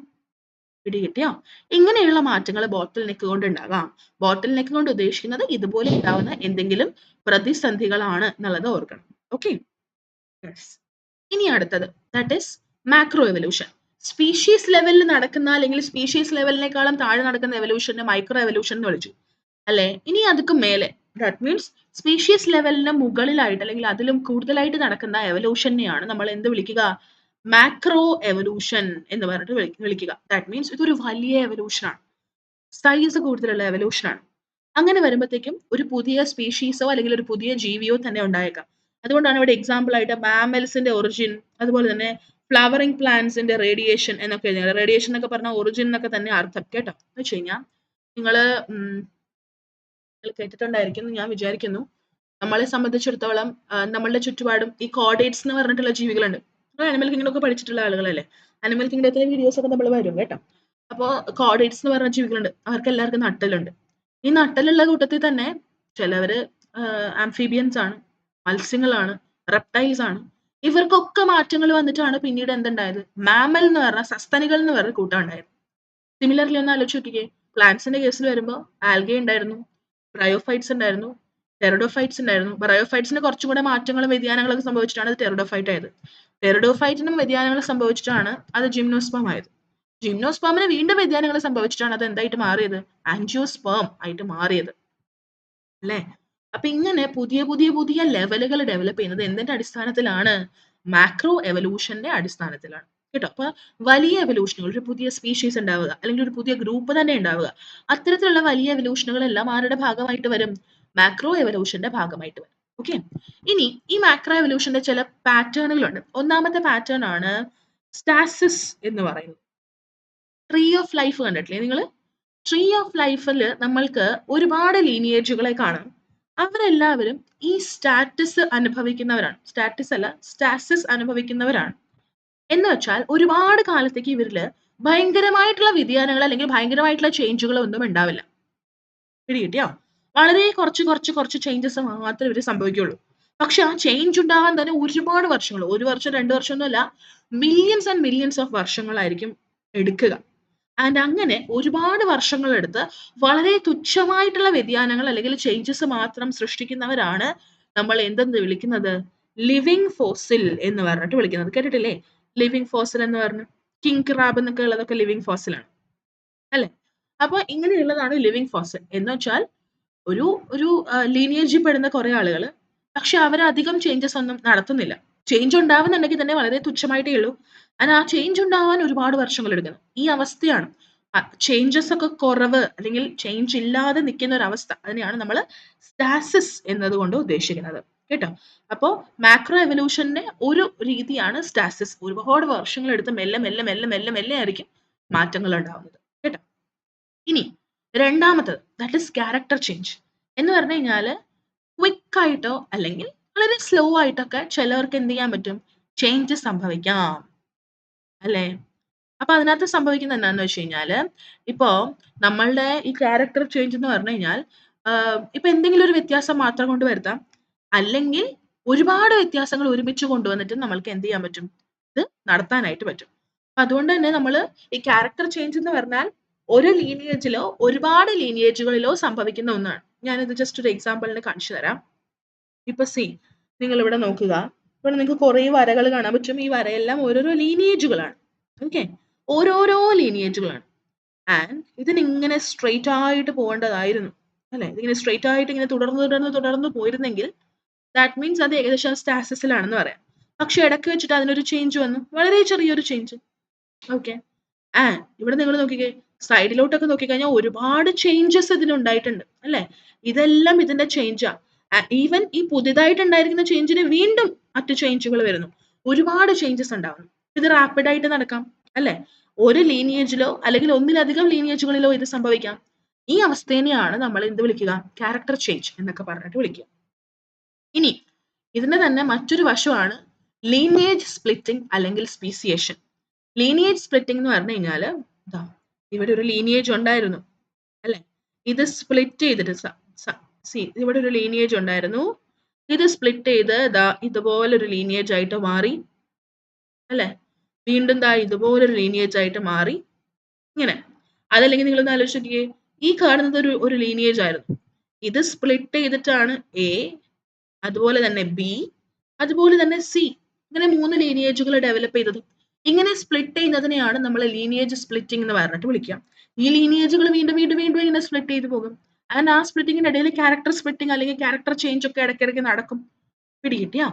പിടികിട്ടിയോ? ഇങ്ങനെയുള്ള മാറ്റങ്ങൾ ബോട്ടിൽ നെക്ക് കൊണ്ട് ഉണ്ടാകാം. ബോട്ടിൽ നെക്ക് കൊണ്ട് ഉദ്ദേശിക്കുന്നത് ഇതുപോലെ ഉണ്ടാവുന്ന എന്തെങ്കിലും പ്രതിസന്ധികളാണ് എന്നുള്ളത് ഓർക്കണം. ഓക്കെ. ഇനി അടുത്തത് that is macro evolution. Species ലെവലിൽ നടക്കുന്ന അല്ലെങ്കിൽ സ്പീഷീസ് ലെവലിനേക്കാളും താഴെ നടക്കുന്ന എവല്യൂഷനെ മൈക്രോ എവല്യൂഷൻ എന്ന് വിളിച്ചു. അല്ലേ? ഇനി അതൊക്കെ മേലെ ദാറ്റ് മീൻസ് സ്പീഷീസ് ലെവലിന് മുകളിലായിട്ട് അല്ലെങ്കിൽ അതിലും കൂടുതലായിട്ട് നടക്കുന്ന എവല്യൂഷനെയാണ് നമ്മൾ എന്ത് വിളിക്കുക? മാക്രോ എവല്യൂഷൻ എന്ന് പറഞ്ഞിട്ട് വിളിക്കുക. ദാറ്റ് മീൻസ് ഇതൊരു വലിയ എവല്യൂഷൻ ആണ്. സൈസ് കൂടുതലുള്ള എവല്യൂഷൻ ആണ്. അങ്ങനെ വരുമ്പോഴത്തേക്കും ഒരു പുതിയ സ്പീഷീസോ അല്ലെങ്കിൽ ഒരു പുതിയ ജീവിയോ തന്നെ ഉണ്ടായേക്കാം. അതുകൊണ്ടാണ് ഇവിടെ എക്സാമ്പിൾ ആയിട്ട് മാമൽസിന്റെ ഒറിജിൻ, അതുപോലെ തന്നെ ഫ്ലവറിംഗ് പ്ലാന്റ്സിന്റെ റേഡിയേഷൻ എന്നൊക്കെ എഴുതിയത്. റേഡിയേഷൻ എന്നൊക്കെ പറഞ്ഞാൽ ഒറിജിൻ എന്നൊക്കെ തന്നെ അർത്ഥം കേട്ടോ. എന്ന് വെച്ച് കഴിഞ്ഞാൽ നിങ്ങള് കേട്ടിട്ടുണ്ടായിരിക്കും എന്ന് ഞാൻ വിചാരിക്കുന്നു. നമ്മളെ സംബന്ധിച്ചിടത്തോളം നമ്മളുടെ ചുറ്റുപാടും ഈ കോർഡേറ്റ്സ് എന്ന് പറഞ്ഞിട്ടുള്ള ജീവികളുണ്ട്. നിങ്ങൾ അനിമൽ കിങ്ഡം ഒക്കെ പഠിച്ചിട്ടുള്ള ആളുകളല്ലേ? അനിമൽ കിങ്ഡത്തിലെ വീഡിയോസ് ഒക്കെ നമ്മൾ വരും കേട്ടോ. അപ്പോൾ കോർഡേറ്റ്സ് എന്ന് പറഞ്ഞ ജീവികളുണ്ട്. അവർക്ക് എല്ലാവർക്കും നട്ടലുണ്ട്. ഈ നട്ടലുള്ള കൂട്ടത്തിൽ തന്നെ ചിലവര് ആംഫീബിയൻസ് ആണ്, മത്സ്യങ്ങളാണ്, റെപ്റ്റൈൽസ് ആണ്. ഇവർക്കൊക്കെ മാറ്റങ്ങൾ വന്നിട്ടാണ് പിന്നീട് എന്തുണ്ടായത്? മാമൽ എന്ന് പറഞ്ഞ സസ്തനികൾ എന്ന് പറഞ്ഞ കൂട്ടം ഉണ്ടായത്. സിമിലർലി ഒന്ന് ആലോചിച്ച് നോക്കിക്കേ. പ്ലാന്റ്സിന്റെ കേസിൽ വരുമ്പോൾ ആൽഗെ ഉണ്ടായിരുന്നു, ബ്രയോഫൈറ്റ്സ് ഉണ്ടായിരുന്നു, ടെറിഡോഫൈറ്റ്സ് ഉണ്ടായിരുന്നു. ബ്രയോഫൈറ്റ്സിന് കുറച്ചും കൂടെ മാറ്റങ്ങളും വ്യതിയാനങ്ങളൊക്കെ സംഭവിച്ചിട്ടാണ് അത് ടെറിഡോഫൈറ്റ് ആയത്. ടെറിഡോഫൈറ്റിനും വ്യതിയാനങ്ങൾ സംഭവിച്ചിട്ടാണ് അത് ജിംനോസ്പേം ആയത്. ജിംനോസ്പേമിന് വീണ്ടും വ്യതിയാനങ്ങൾ സംഭവിച്ചിട്ടാണ് അത് എന്തായിട്ട് മാറിയത്? ആൻജിയോസ്പേം ആയിട്ട് മാറിയത്. അല്ലേ? അപ്പൊ ഇങ്ങനെ പുതിയ പുതിയ പുതിയ ലെവലുകൾ ഡെവലപ്പ് ചെയ്യുന്നത് എന്തിന്റെ അടിസ്ഥാനത്തിലാണ്? മാക്രോ എവല്യൂഷന്റെ അടിസ്ഥാനത്തിലാണ്. കേട്ടോ. അപ്പൊ വലിയ എവല്യൂഷനുകൾ, ഒരു പുതിയ സ്പീഷീസ് ഉണ്ടാവുക, അല്ലെങ്കിൽ ഒരു പുതിയ ഗ്രൂപ്പ് തന്നെ ഉണ്ടാവുക, അത്തരത്തിലുള്ള വലിയ എവല്യൂഷനുകളെല്ലാം ആരുടെ ഭാഗമായിട്ട് വരും? മാക്രോ എവല്യൂഷന്റെ ഭാഗമായിട്ട് വരും. ഓക്കെ. ഇനി ഈ മാക്രോ എവല്യൂഷന്റെ ചില പാറ്റേണുകളുണ്ട്. ഒന്നാമത്തെ പാറ്റേൺ ആണ് സ്റ്റാസിസ് എന്ന് പറയുന്നത്. ട്രീ ഓഫ് ലൈഫ് കണ്ടിട്ടില്ലേ നിങ്ങൾ? ട്രീ ഓഫ് ലൈഫിൽ നമ്മൾക്ക് ഒരുപാട് ലീനിയേജുകളെ കാണാം. അവരെല്ലാവരും ഈ സ്റ്റാറ്റസ് അനുഭവിക്കുന്നവരാണ്. സ്റ്റാറ്റസ് അല്ല, സ്റ്റാസിസ് അനുഭവിക്കുന്നവരാണ്. എന്ന് വെച്ചാൽ ഒരുപാട് കാലത്തേക്ക് ഇവരില് ഭയങ്കരമായിട്ടുള്ള വ്യതിയാനങ്ങൾ അല്ലെങ്കിൽ ഭയങ്കരമായിട്ടുള്ള ചേഞ്ചുകൾ ഒന്നും ഉണ്ടാവില്ല. പിടികിട്ടിയോ? വളരെ കുറച്ച് കുറച്ച് കുറച്ച് ചേഞ്ചസ് മാത്രമേ ഇവര് സംഭവിക്കുള്ളൂ. പക്ഷെ ആ ചേഞ്ച് ഉണ്ടാവാൻ തന്നെ ഒരുപാട് വർഷങ്ങൾ, 1 വർഷം 2 വർഷം ഒന്നുമല്ല, മില്യൺസ് ആൻഡ് മില്യൺസ് ഓഫ് വർഷങ്ങളായിരിക്കും എടുക്കുക. ആൻഡ് അങ്ങനെ ഒരുപാട് വർഷങ്ങളെടുത്ത് വളരെ തുച്ഛമായിട്ടുള്ള വ്യതിയാനങ്ങൾ അല്ലെങ്കിൽ ചേഞ്ചസ് മാത്രം സൃഷ്ടിക്കുന്നവരാണ് നമ്മൾ എന്തെന്ന് വിളിക്കുന്നത്? ലിവിങ് ഫോസിൽ എന്ന് പറഞ്ഞിട്ട് വിളിക്കുന്നത്. കേട്ടിട്ടില്ലേ? ലിവിങ് ഫോസിൽ എന്ന് പറഞ്ഞു. കിങ് ക്രാബ് എന്നൊക്കെ ഉള്ളതൊക്കെ ലിവിങ് ഫോസിലാണ്. അല്ലേ? അപ്പൊ ഇങ്ങനെയുള്ളതാണ് ലിവിങ് ഫോസിൽ. എന്ന് വെച്ചാൽ ഒരു ഒരു ലീനിയേജിൽ പെടുന്ന കുറെ ആളുകൾ, പക്ഷെ അവരധികം ചേഞ്ചസ് ഒന്നും നടത്തുന്നില്ല. ചേഞ്ച് ഉണ്ടാവുന്നുണ്ടെങ്കിൽ തന്നെ വളരെ തുച്ഛമായിട്ടേ ഉള്ളൂ. ആ ചേഞ്ച് ഉണ്ടാവാൻ ഒരുപാട് വർഷങ്ങൾ എടുക്കുന്നു. ഈ അവസ്ഥയാണ് ചേഞ്ചസ് ഒക്കെ കുറവ് അല്ലെങ്കിൽ ചേഞ്ച് ഇല്ലാതെ നിൽക്കുന്ന ഒരു അവസ്ഥ. അതിനെയാണ് നമ്മൾ സ്റ്റാസിസ് എന്നതുകൊണ്ട് ഉദ്ദേശിക്കുന്നത്. കേട്ടോ. അപ്പോൾ മാക്രോ എവല്യൂഷന്റെ ഒരു രീതിയാണ് സ്റ്റാസിസ്. ഒരുപാട് വർഷങ്ങൾ എടുത്ത് മെല്ലെ മെല്ലെ മെല്ലെ മെല്ലെ മെല്ലെ ആയിരിക്കും മാറ്റങ്ങൾ ഉണ്ടാവുന്നത്. കേട്ടോ. ഇനി രണ്ടാമത്തത് ദാറ്റ് ഈസ് ക്യാരക്ടർ ചേഞ്ച് എന്ന് പറഞ്ഞു കഴിഞ്ഞാൽ ക്വിക്ക് ആയിട്ടോ അല്ലെങ്കിൽ വളരെ സ്ലോ ആയിട്ടൊക്കെ ചിലവർക്ക് എന്ത് ചെയ്യാൻ പറ്റും? ചേഞ്ച് സംഭവിക്കാം. അല്ലേ? അപ്പൊ അതിനകത്ത് സംഭവിക്കുന്നത് എന്താന്ന് വെച്ച് കഴിഞ്ഞാല്, ഇപ്പോ നമ്മളുടെ ഈ ക്യാരക്ടർ ചേഞ്ച് എന്ന് പറഞ്ഞു കഴിഞ്ഞാൽ, ഇപ്പൊ എന്തെങ്കിലും ഒരു വ്യത്യാസം മാത്രം കൊണ്ട് വരുത്താം. അല്ലെങ്കിൽ ഒരുപാട് വ്യത്യാസങ്ങൾ ഒരുമിച്ച് കൊണ്ടുവന്നിട്ട് നമ്മൾക്ക് എന്ത് ചെയ്യാൻ പറ്റും? ഇത് നടത്താനായിട്ട് പറ്റും. അപ്പൊ അതുകൊണ്ട് തന്നെ നമ്മള് ഈ ക്യാരക്ടർ ചേഞ്ച് എന്ന് പറഞ്ഞാൽ ഒരു ലീനിയേജിലോ ഒരുപാട് ലീനിയേജുകളിലോ സംഭവിക്കുന്ന ഒന്നാണ്. ഞാനിത് ജസ്റ്റ് ഒരു എക്സാമ്പിളിന് കാണിച്ചു തരാം. ഇപ്പൊ നിങ്ങൾ ഇവിടെ നോക്കുക. ഇവിടെ നിങ്ങൾക്ക് കുറേ വരകൾ കാണാൻ പറ്റും. ഈ വരയെല്ലാം ഓരോരോ ലീനിയേജുകളാണ്. ഓക്കെ. ഓരോരോ ലീനിയേജുകളാണ്. ആൻഡ് ഇതിനിങ്ങനെ സ്ട്രെയിറ്റ് ആയിട്ട് പോകേണ്ടതായിരുന്നു. അല്ലെ? ഇതിങ്ങനെ സ്ട്രെയിറ്റ് ആയിട്ട് ഇങ്ങനെ തുടർന്ന് പോയിരുന്നെങ്കിൽ ദാറ്റ് മീൻസ് അത് ഏകദേശം സ്റ്റാസിസിലാണെന്ന് പറയാം. പക്ഷെ ഇടയ്ക്ക് വെച്ചിട്ട് അതിനൊരു ചേഞ്ച് വന്നു. വളരെ ചെറിയൊരു ചേഞ്ച്. ഓക്കെ. ഇവിടെ നിങ്ങൾ നോക്കിക്കേ. സൈഡിലോട്ടൊക്കെ നോക്കിക്കഴിഞ്ഞാൽ ഒരുപാട് ചേഞ്ചസ് ഇതിനുണ്ടായിട്ടുണ്ട്. അല്ലേ? ഇതെല്ലാം ഇതിന്റെ ചേഞ്ചാ. ഈവൻ ഈ പുതിയതായിട്ട് ഉണ്ടായിരിക്കുന്ന ചേഞ്ചിന് വീണ്ടും മറ്റു ചേഞ്ചുകൾ വരുന്നു. ഒരുപാട് ചേഞ്ചസ് ഉണ്ടാവുന്നു. ഇത് റാപ്പിഡ് ആയിട്ട് നടക്കാം. അല്ലേ? ഒരു ലീനിയേജിലോ അല്ലെങ്കിൽ ഒന്നിലധികം ലീനിയേജുകളിലോ ഇത് സംഭവിക്കാം. ഈ അവസ്ഥേനെയാണ് നമ്മൾ എന്ത് വിളിക്കുക? ക്യാരക്ടർ ചേഞ്ച് എന്നൊക്കെ പറഞ്ഞിട്ട് വിളിക്കുക. ഇനി ഇതിന്റെ തന്നെ മറ്റൊരു വശമാണ് ലീനിയേജ് സ്പ്ലിറ്റിംഗ് അല്ലെങ്കിൽ സ്പീസിയേഷൻ. ലീനിയേജ് സ്പ്ലിറ്റിംഗ് എന്ന് പറഞ്ഞു കഴിഞ്ഞാൽ ഇവിടെ ഒരു ലീനിയേജ് ഉണ്ടായിരുന്നു. അല്ലെ? ഇത് സ്പ്ലിറ്റ് ചെയ്തിട്ട് ഇവിടെ ഒരു ലീനിയേജ് ഉണ്ടായിരുന്നു. ഇത് സ്പ്ലിറ്റ് ചെയ്ത് ഇതുപോലൊരു ലീനിയേജ് ആയിട്ട് മാറി. അല്ലെ? വീണ്ടും ഇതുപോലൊരു ലീനിയേജ് ആയിട്ട് മാറി. ഇങ്ങനെ. അതല്ലെങ്കിൽ നിങ്ങളൊന്ന് ആലോചിച്ച് നോക്കിയേ. ഈ കാണുന്നത് ഒരു ലീനിയേജ് ആയിരുന്നു. ഇത് സ്പ്ലിറ്റ് ചെയ്തിട്ടാണ് എ, അതുപോലെ തന്നെ ബി, അതുപോലെ തന്നെ സി. ഇങ്ങനെ 3 ലീനിയേജുകൾ ഡെവലപ്പ് ചെയ്തത്. ഇങ്ങനെ സ്പ്ലിറ്റ് ചെയ്യുന്നതിനെയാണ് നമ്മൾ ലീനിയേജ് സ്പ്ലിറ്റിംഗ് എന്ന് പറഞ്ഞിട്ട് വിളിക്കുക. ഈ ലീനിയേജുകൾ വീണ്ടും വീണ്ടും വീണ്ടും ഇങ്ങനെ സ്പ്ലിറ്റ് ചെയ്ത് പോകും. ആൻഡ് ആ സ്പ്ലിറ്റിങ്ങിന്റെ ഇടയിൽ ക്യാരക്ടർ സ്പ്ലിറ്റിംഗ് അല്ലെങ്കിൽ ക്യാരക്ടർ ചേഞ്ച് ഒക്കെ ഇടയ്ക്കിടയ്ക്ക് നടക്കും. പിടികിട്ടിയോ?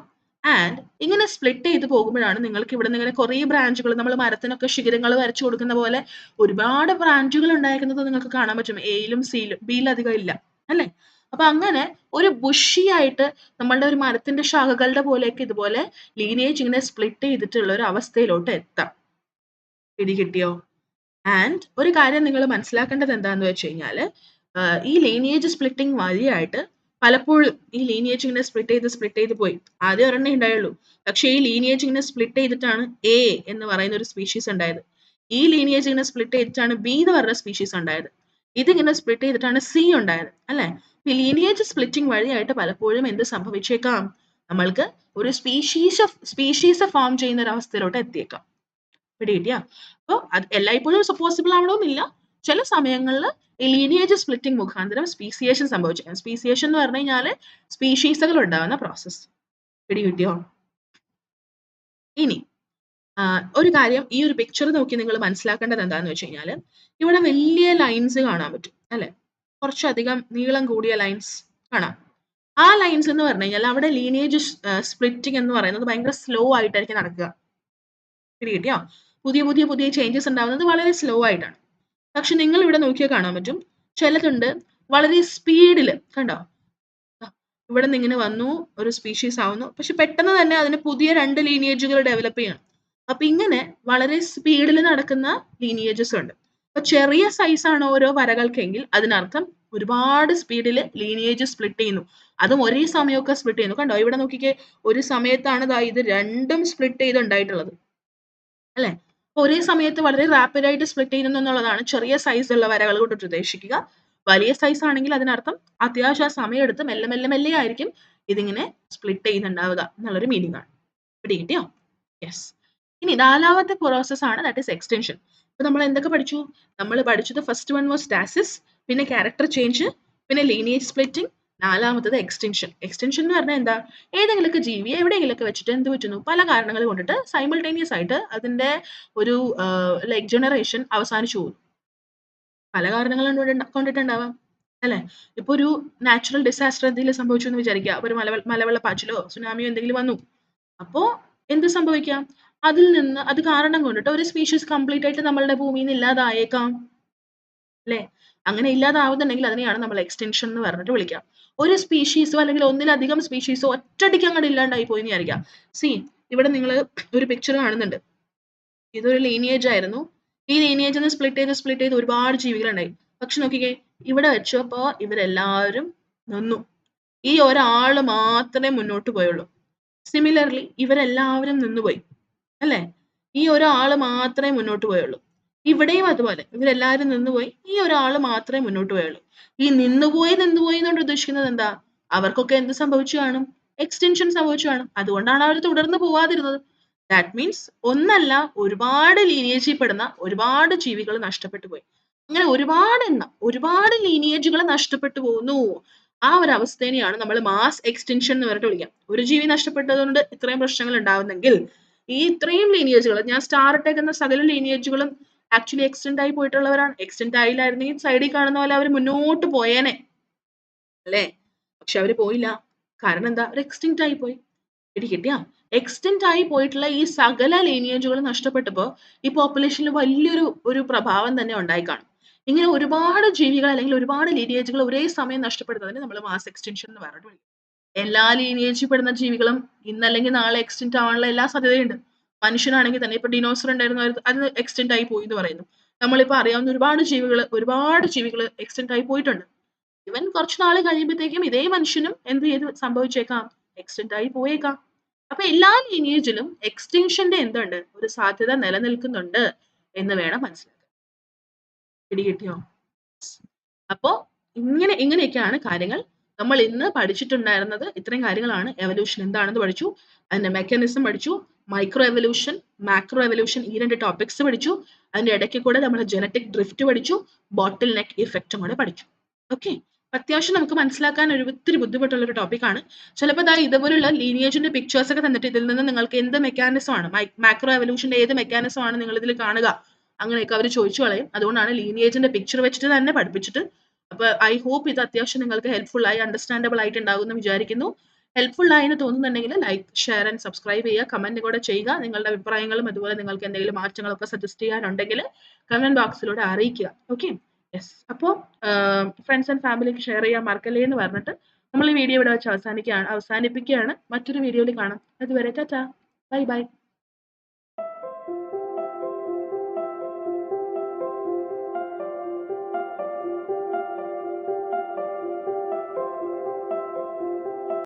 ആൻഡ് ഇങ്ങനെ സ്പ്ലിറ്റ് ചെയ്ത് പോകുമ്പോഴാണ് നിങ്ങൾക്ക് ഇവിടെ നിന്ന് ഇങ്ങനെ കുറേ ബ്രാഞ്ചുകൾ, നമ്മൾ മരത്തിനൊക്കെ ശിഖരങ്ങൾ വരച്ചു കൊടുക്കുന്ന പോലെ ഒരുപാട് ബ്രാഞ്ചുകൾ ഉണ്ടായിരിക്കുന്നത് നിങ്ങൾക്ക് കാണാൻ പറ്റും. എയിലും സിയിലും. ബിയിൽ അധികം ഇല്ല. അല്ലേ? അപ്പൊ അങ്ങനെ ഒരു ബുഷി ആയിട്ട് നമ്മളുടെ ഒരു മരത്തിന്റെ ശാഖകളുടെ പോലെയൊക്കെ ഇതുപോലെ ലീനിയേജ് ഇങ്ങനെ സ്പ്ലിറ്റ് ചെയ്തിട്ടുള്ള ഒരു അവസ്ഥയിലോട്ട് എത്താം. പിടികിട്ടിയോ? ആൻഡ് ഒരു കാര്യം നിങ്ങൾ മനസ്സിലാക്കേണ്ടത് എന്താന്ന് വെച്ച് കഴിഞ്ഞാല് ഈ ലീനിയേജ് സ്പ്ലിറ്റിംഗ് വഴിയായിട്ട് പലപ്പോഴും ഈ ലീനിയേജ് ഇങ്ങനെ സ്പ്ലിറ്റ് ചെയ്ത് പോയി. ആദ്യം ഒരെണ്ണേ ഉണ്ടായുള്ളൂ. പക്ഷേ ഈ ലീനിയേജ് ഇങ്ങനെ സ്പ്ലിറ്റ് ചെയ്തിട്ടാണ് എ എന്ന് പറയുന്ന ഒരു സ്പീഷീസ് ഉണ്ടായത്. ഈ ലീനിയേജ് ഇങ്ങനെ സ്പ്ലിറ്റ് ചെയ്തിട്ടാണ് ബി എന്ന് പറഞ്ഞ സ്പീഷീസ് ഉണ്ടായത്. ഇതിങ്ങനെ സ്പ്ലിറ്റ് ചെയ്തിട്ടാണ് സി ഉണ്ടായത്. അല്ലേ? ഈ ലീനിയേജ് സ്പ്ലിറ്റിംഗ് വഴിയായിട്ട് പലപ്പോഴും എന്ത് സംഭവിച്ചേക്കാം? നമ്മൾക്ക് ഒരു സ്പീഷീസ് ഫോം ചെയ്യുന്ന ഒരു അവസ്ഥയിലോട്ട് എത്തിയേക്കാം. പിടികിട്ടിയാ? അപ്പൊ അത് എല്ലായ്പ്പോഴും പോസിബിൾ ആവണമെന്നില്ല. ചില സമയങ്ങളിൽ ഈ ലീനിയേജ് സ്പ്ലിറ്റിംഗ് മുഖാന്തരം സ്പീസിയേഷൻ സംഭവിച്ചേക്കാം. സ്പീസിയേഷൻ എന്ന് പറഞ്ഞു കഴിഞ്ഞാല് സ്പീഷീസുകൾ ഉണ്ടാകുന്ന പ്രോസസ്സ്. പിടികിട്ടിയോ? ഇനി ഒരു കാര്യം ഈ ഒരു പിക്ചർ നോക്കി നിങ്ങൾ മനസ്സിലാക്കേണ്ടത് എന്താന്ന് വെച്ച് കഴിഞ്ഞാല് ഇവിടെ വലിയ ലൈൻസ് കാണാൻ പറ്റും അല്ലെ? കുറച്ചധികം നീളം കൂടിയ ലൈൻസ് കാണാം. ആ ലൈൻസ് എന്ന് പറഞ്ഞു കഴിഞ്ഞാൽ അവിടെ ലീനിയേജ് സ്പ്ലിറ്റിംഗ് എന്ന് പറയുന്നത് ഭയങ്കര സ്ലോ ആയിട്ടായിരിക്കും നടക്കുക. പിടികിട്ടിയോ? പുതിയ ചേഞ്ചസ് ഉണ്ടാവുന്നത് വളരെ സ്ലോ ആയിട്ടാണ്. പക്ഷെ നിങ്ങൾ ഇവിടെ നോക്കിയാൽ കാണാൻ പറ്റും ചിലതുണ്ട് വളരെ സ്പീഡില് കണ്ടോ? ഇവിടെ നിന്ന് ഇങ്ങനെ വന്നു ഒരു സ്പീഷീസ് ആവുന്നു. പക്ഷെ പെട്ടെന്ന് തന്നെ അതിന് പുതിയ 2 ലീനിയേജുകൾ ഡെവലപ്പ് ചെയ്യണം. അപ്പൊ ഇങ്ങനെ വളരെ സ്പീഡിൽ നടക്കുന്ന ലീനിയേജസ് ഉണ്ട്. അപ്പൊ ചെറിയ സൈസ് ആണ് ഓരോ വരകൾക്കെങ്കിൽ അതിനർത്ഥം ഒരുപാട് സ്പീഡിൽ ലീനിയേജ് സ്പ്ലിറ്റ് ചെയ്യുന്നു. അതും ഒരേ സമയമൊക്കെ സ്പ്ലിറ്റ് ചെയ്യുന്നു. കണ്ടോ? ഇവിടെ നോക്കിക്കേ ഒരു സമയത്താണ് ഇത് രണ്ടും സ്പ്ലിറ്റ് ചെയ്തുണ്ടായിട്ടുള്ളത്. അല്ലേ? ഒരേ സമയത്ത് വളരെ റാപ്പിഡ് ആയിട്ട് സ്പ്ലിറ്റ് ചെയ്യുന്നു എന്നുള്ളതാണ് ചെറിയ സൈസ് ഉള്ള വരകൾ കൊണ്ട് ഉദ്ദേശിക്കുക. വലിയ സൈസ് ആണെങ്കിൽ അതിനർത്ഥം അത്യാവശ്യം സമയമെടുത്ത് മെല്ലെ മെല്ലെ മെല്ലെ ആയിരിക്കും ഇതിങ്ങനെ സ്പ്ലിറ്റ് ചെയ്യുന്നുണ്ടാവുക എന്നുള്ളൊരു മീനിങ് ആണ്. പിടികിട്ടിയോ? യെസ്. ഇനി 4ാമത്തെ പ്രോസസ് ആണ് ദാറ്റ് ഈസ് എക്സ്റ്റൻഷൻ. അപ്പൊ നമ്മൾ എന്തൊക്കെ പഠിച്ചു? നമ്മൾ പഠിച്ചത് ഫസ്റ്റ് വൺ വാസ് സ്റ്റാസിസ്, പിന്നെ ക്യാരക്ടർ ചേഞ്ച്, പിന്നെ ലീനിയേജ് സ്പ്ലിറ്റിംഗ്, 4ാമത്തത് എക്സ്റ്റൻഷൻ. എക്സ്റ്റൻഷൻ എന്ന് പറഞ്ഞാൽ എന്താ? ഏതെങ്കിലുമൊക്കെ ജീവിയെ എവിടെയെങ്കിലുമൊക്കെ വെച്ചിട്ട് എന്ത് പറ്റുന്നു? പല കാരണങ്ങൾ കൊണ്ടിട്ട് സൈമിൾട്ടേനിയസ് ആയിട്ട് അതിന്റെ ഒരു ലൈക് ജനറേഷൻ അവസാനിച്ചു പോകുന്നു. പല കാരണങ്ങൾ കൊണ്ടിട്ടുണ്ടാവാം അല്ലെ? ഇപ്പൊ ഒരു നാച്ചുറൽ ഡിസാസ്റ്റർ എന്തെങ്കിലും സംഭവിച്ചു എന്ന് വിചാരിക്കുക. ഒരു മലവെള്ളപ്പാച്ചിലോ സുനാമിയോ എന്തെങ്കിലും വന്നു. അപ്പോ എന്ത് സംഭവിക്കാം? അതിൽ നിന്ന് അത് കാരണം കൊണ്ടിട്ട് ഒരു സ്പീഷീസ് കംപ്ലീറ്റ് ആയിട്ട് നമ്മളുടെ ഭൂമിയിൽ നിന്ന് ഇല്ലാതായേക്കാം. അല്ലേ? അങ്ങനെ ഇല്ലാതാവുന്നുണ്ടെങ്കിൽ അതിനെയാണ് നമ്മൾ എക്സ്റ്റൻഷൻ എന്ന് പറഞ്ഞിട്ട് വിളിക്കുക. ഒരു സ്പീഷീസോ അല്ലെങ്കിൽ ഒന്നിലധികം സ്പീഷീസോ ഒറ്റയടിക്ക് അങ്ങോട്ട് ഇല്ലാണ്ടായി പോയി എന്ന് വിചാരിക്കാം. സി ഇവിടെ നിങ്ങൾ ഒരു പിക്ചർ കാണുന്നുണ്ട്. ഇതൊരു ലീനിയേജ് ആയിരുന്നു. ഈ ലീനിയേജിൽ നിന്ന് സ്പ്ലിറ്റ് ചെയ്ത് ഒരുപാട് ജീവികളുണ്ടായി. പക്ഷെ നോക്കിക്കേ ഇവിടെ വെച്ചപ്പോ ഇവരെല്ലാവരും നിന്നു. ഈ ഒരാള് മാത്രമേ മുന്നോട്ട് പോയുള്ളൂ. സിമിലർലി ഇവരെല്ലാവരും നിന്നുപോയി. അല്ലേ? ഈ ഒരാള് മാത്രമേ മുന്നോട്ട് പോയുള്ളൂ. ഇവിടെയും അതുപോലെ ഇവരെല്ലാവരും നിന്നുപോയി. ഈ ഒരാള് മാത്രമേ മുന്നോട്ട് പോയുള്ളൂ. ഈ നിന്നുപോയി എന്നുകൊണ്ട് ഉദ്ദേശിക്കുന്നത് എന്താ? അവർക്കൊക്കെ എന്ത് സംഭവിച്ചു കാണും? എക്സ്റ്റൻഷൻ സംഭവിച്ചു കാണും. അതുകൊണ്ടാണ് അവർ തുടർന്ന് പോവാതിരുന്നത്. ദാറ്റ് മീൻസ് ഒന്നല്ല ഒരുപാട് ലീനിയേജിൽ പെടുന്ന ഒരുപാട് ജീവികൾ നഷ്ടപ്പെട്ടു പോയി. അങ്ങനെ ഒരുപാട് ലീനിയേജുകൾ നഷ്ടപ്പെട്ടു പോകുന്നു. ആ ഒരു അവസ്ഥേനെയാണ് നമ്മൾ മാസ് എക്സ്റ്റൻഷൻ എന്ന് പറഞ്ഞിട്ട് വിളിക്കാം. ഒരു ജീവി നഷ്ടപ്പെട്ടതുകൊണ്ട് ഇത്രയും പ്രശ്നങ്ങൾ ഉണ്ടാവുന്നെങ്കിൽ ഈ ഇത്രയും ലീനിയേജുകൾ ഞാൻ സ്റ്റാർ ഇട്ടേക്കുന്ന സകല ലീനിയേജുകളും ആക്ച്വലി എക്സ്റ്റെൻഡ് ആയി പോയിട്ടുള്ളവരാണ്. എക്സ്റ്റെൻഡ് ആയില്ലായിരുന്നെങ്കിൽ സൈഡിൽ കാണുന്ന പോലെ അവർ മുന്നോട്ട് പോയേനെ അല്ലേ? പക്ഷെ അവര് പോയില്ല. കാരണം എന്താ? അവർ എക്സ്റ്റിങ്ക്റ്റ് ആയി പോയി. പിടികിട്ടിയാ? എക്സ്റ്റെൻഡ് ആയി പോയിട്ടുള്ള ഈ സകല ലീനിയേജുകൾ നഷ്ടപ്പെട്ടപ്പോ ഈ പോപ്പുലേഷനിൽ വലിയൊരു പ്രഭാവം തന്നെ ഉണ്ടായി കാണും. ഇങ്ങനെ ഒരുപാട് ജീവികൾ അല്ലെങ്കിൽ ഒരുപാട് ലീനിയേജുകൾ ഒരേ സമയം നഷ്ടപ്പെടുന്നതിന് നമ്മൾ മാസ് എക്സ്റ്റൻഷൻ എന്ന് പറഞ്ഞിട്ട് വിളിക്കും. എല്ലാ ലീനിയേജിൽ പെടുന്ന ജീവികളും ഇന്നല്ലെങ്കിൽ നാളെ എക്സ്റ്റെൻഡ് ആവാനുള്ള എല്ലാ സാധ്യതയുണ്ട്. മനുഷ്യനാണെങ്കിൽ തന്നെ ഇപ്പൊ ഡിനോസർ ഉണ്ടായിരുന്നു അത് എക്സ്റ്റെൻഡ് ആയി പോയി എന്ന് പറയുന്നു. നമ്മളിപ്പോ അറിയാവുന്ന ഒരുപാട് ജീവികൾ എക്സ്റ്റെൻഡ് ആയി പോയിട്ടുണ്ട്. ഇവൻ കുറച്ച് നാൾ കഴിയുമ്പോഴത്തേക്കും ഇതേ മനുഷ്യനും എന്ത് ചെയ്ത് സംഭവിച്ചേക്കാം? എക്സ്റ്റെൻഡ് ആയി പോയേക്കാം. അപ്പൊ എല്ലാ ലീനിയേജിലും എക്സ്റ്റിങ്ഷന്റെ എന്തുണ്ട്? ഒരു സാധ്യത നിലനിൽക്കുന്നുണ്ട് എന്ന് വേണം മനസ്സിലാക്കാൻ. പിടികിട്ടിയോ? അപ്പോ ഇങ്ങനെയൊക്കെയാണ് കാര്യങ്ങൾ. നമ്മൾ ഇന്ന് പഠിച്ചിട്ടുണ്ടായിരുന്നത് ഇത്രയും കാര്യങ്ങളാണ്. എവല്യൂഷൻ എന്താണെന്ന് പഠിച്ചു. അതിന്റെ മെക്കാനിസം പഠിച്ചു. മൈക്രോ എവല്യൂഷൻ, മാക്രോ എവല്യൂഷൻ ഈ 2 ടോപ്പിക്സ് പഠിച്ചു. അതിന്റെ ഇടയ്ക്ക് കൂടെ നമ്മൾ ജനറ്റിക് ഡ്രിഫ്റ്റ് പഠിച്ചു. ബോട്ടിൽ നെക്ക് ഇഫക്റ്റും കൂടെ പഠിച്ചു. ഓക്കെ. അത്യാവശ്യം നമുക്ക് മനസ്സിലാക്കാൻ ഒത്തിരി ബുദ്ധിമുട്ടുള്ള ഒരു ടോപ്പിക്കാണ്. ചിലപ്പോൾ ഇതുപോലുള്ള ലീനിയേജിന്റെ പിക്ചേഴ്സ് ഒക്കെ തന്നിട്ട് ഇതിൽ നിന്ന് നിങ്ങൾക്ക് എന്ത് മെക്കാനിസം ആണ് മാക്രോ എവല്യൂഷന്റെ ഏത് മെക്കാനിസം ആണ് നിങ്ങൾ ഇതിൽ കാണുക അങ്ങനെയൊക്കെ അവർ ചോദിച്ചു കളയും. അതുകൊണ്ടാണ് ലീനിയേജിന്റെ പിക്ചർ വെച്ചിട്ട് തന്നെ പഠിപ്പിച്ചിട്ട്. അപ്പൊ ഐ ഹോപ്പ് ഇത് അത്യാവശ്യം നിങ്ങൾക്ക് ഹെൽപ്ഫുൾ ആയി അണ്ടർസ്റ്റാൻഡബിൾ ആയിട്ട് ഉണ്ടാകും എന്ന് വിചാരിക്കുന്നു. ഹെൽപ്ഫുൾ ആയി എന്ന് തോന്നുന്നുണ്ടെങ്കിൽ ലൈക്ക്, ഷെയർ ആൻഡ് സബ്സ്ക്രൈബ് ചെയ്യുക. കമന്റ് കൂടെ ചെയ്യുക. നിങ്ങളുടെ അഭിപ്രായങ്ങളും അതുപോലെ നിങ്ങൾക്ക് എന്തെങ്കിലും മാറ്റങ്ങളൊക്കെ സജസ്റ്റ് ചെയ്യാനുണ്ടെങ്കിൽ കമന്റ് ബോക്സിലൂടെ അറിയിക്കുക. ഓക്കെ. യെസ്. അപ്പോൾ ഫ്രണ്ട്സ് ആൻഡ് ഫാമിലിക്ക് ഷെയർ ചെയ്യാൻ മറക്കല്ലേ എന്ന് പറഞ്ഞിട്ട് നമ്മൾ ഈ വീഡിയോ ഇവിടെ വെച്ച് അവസാനിപ്പിക്കുകയാണ്. മറ്റൊരു വീഡിയോയിൽ കാണാം. അതുവരെ ടാറ്റാ. Bye bye.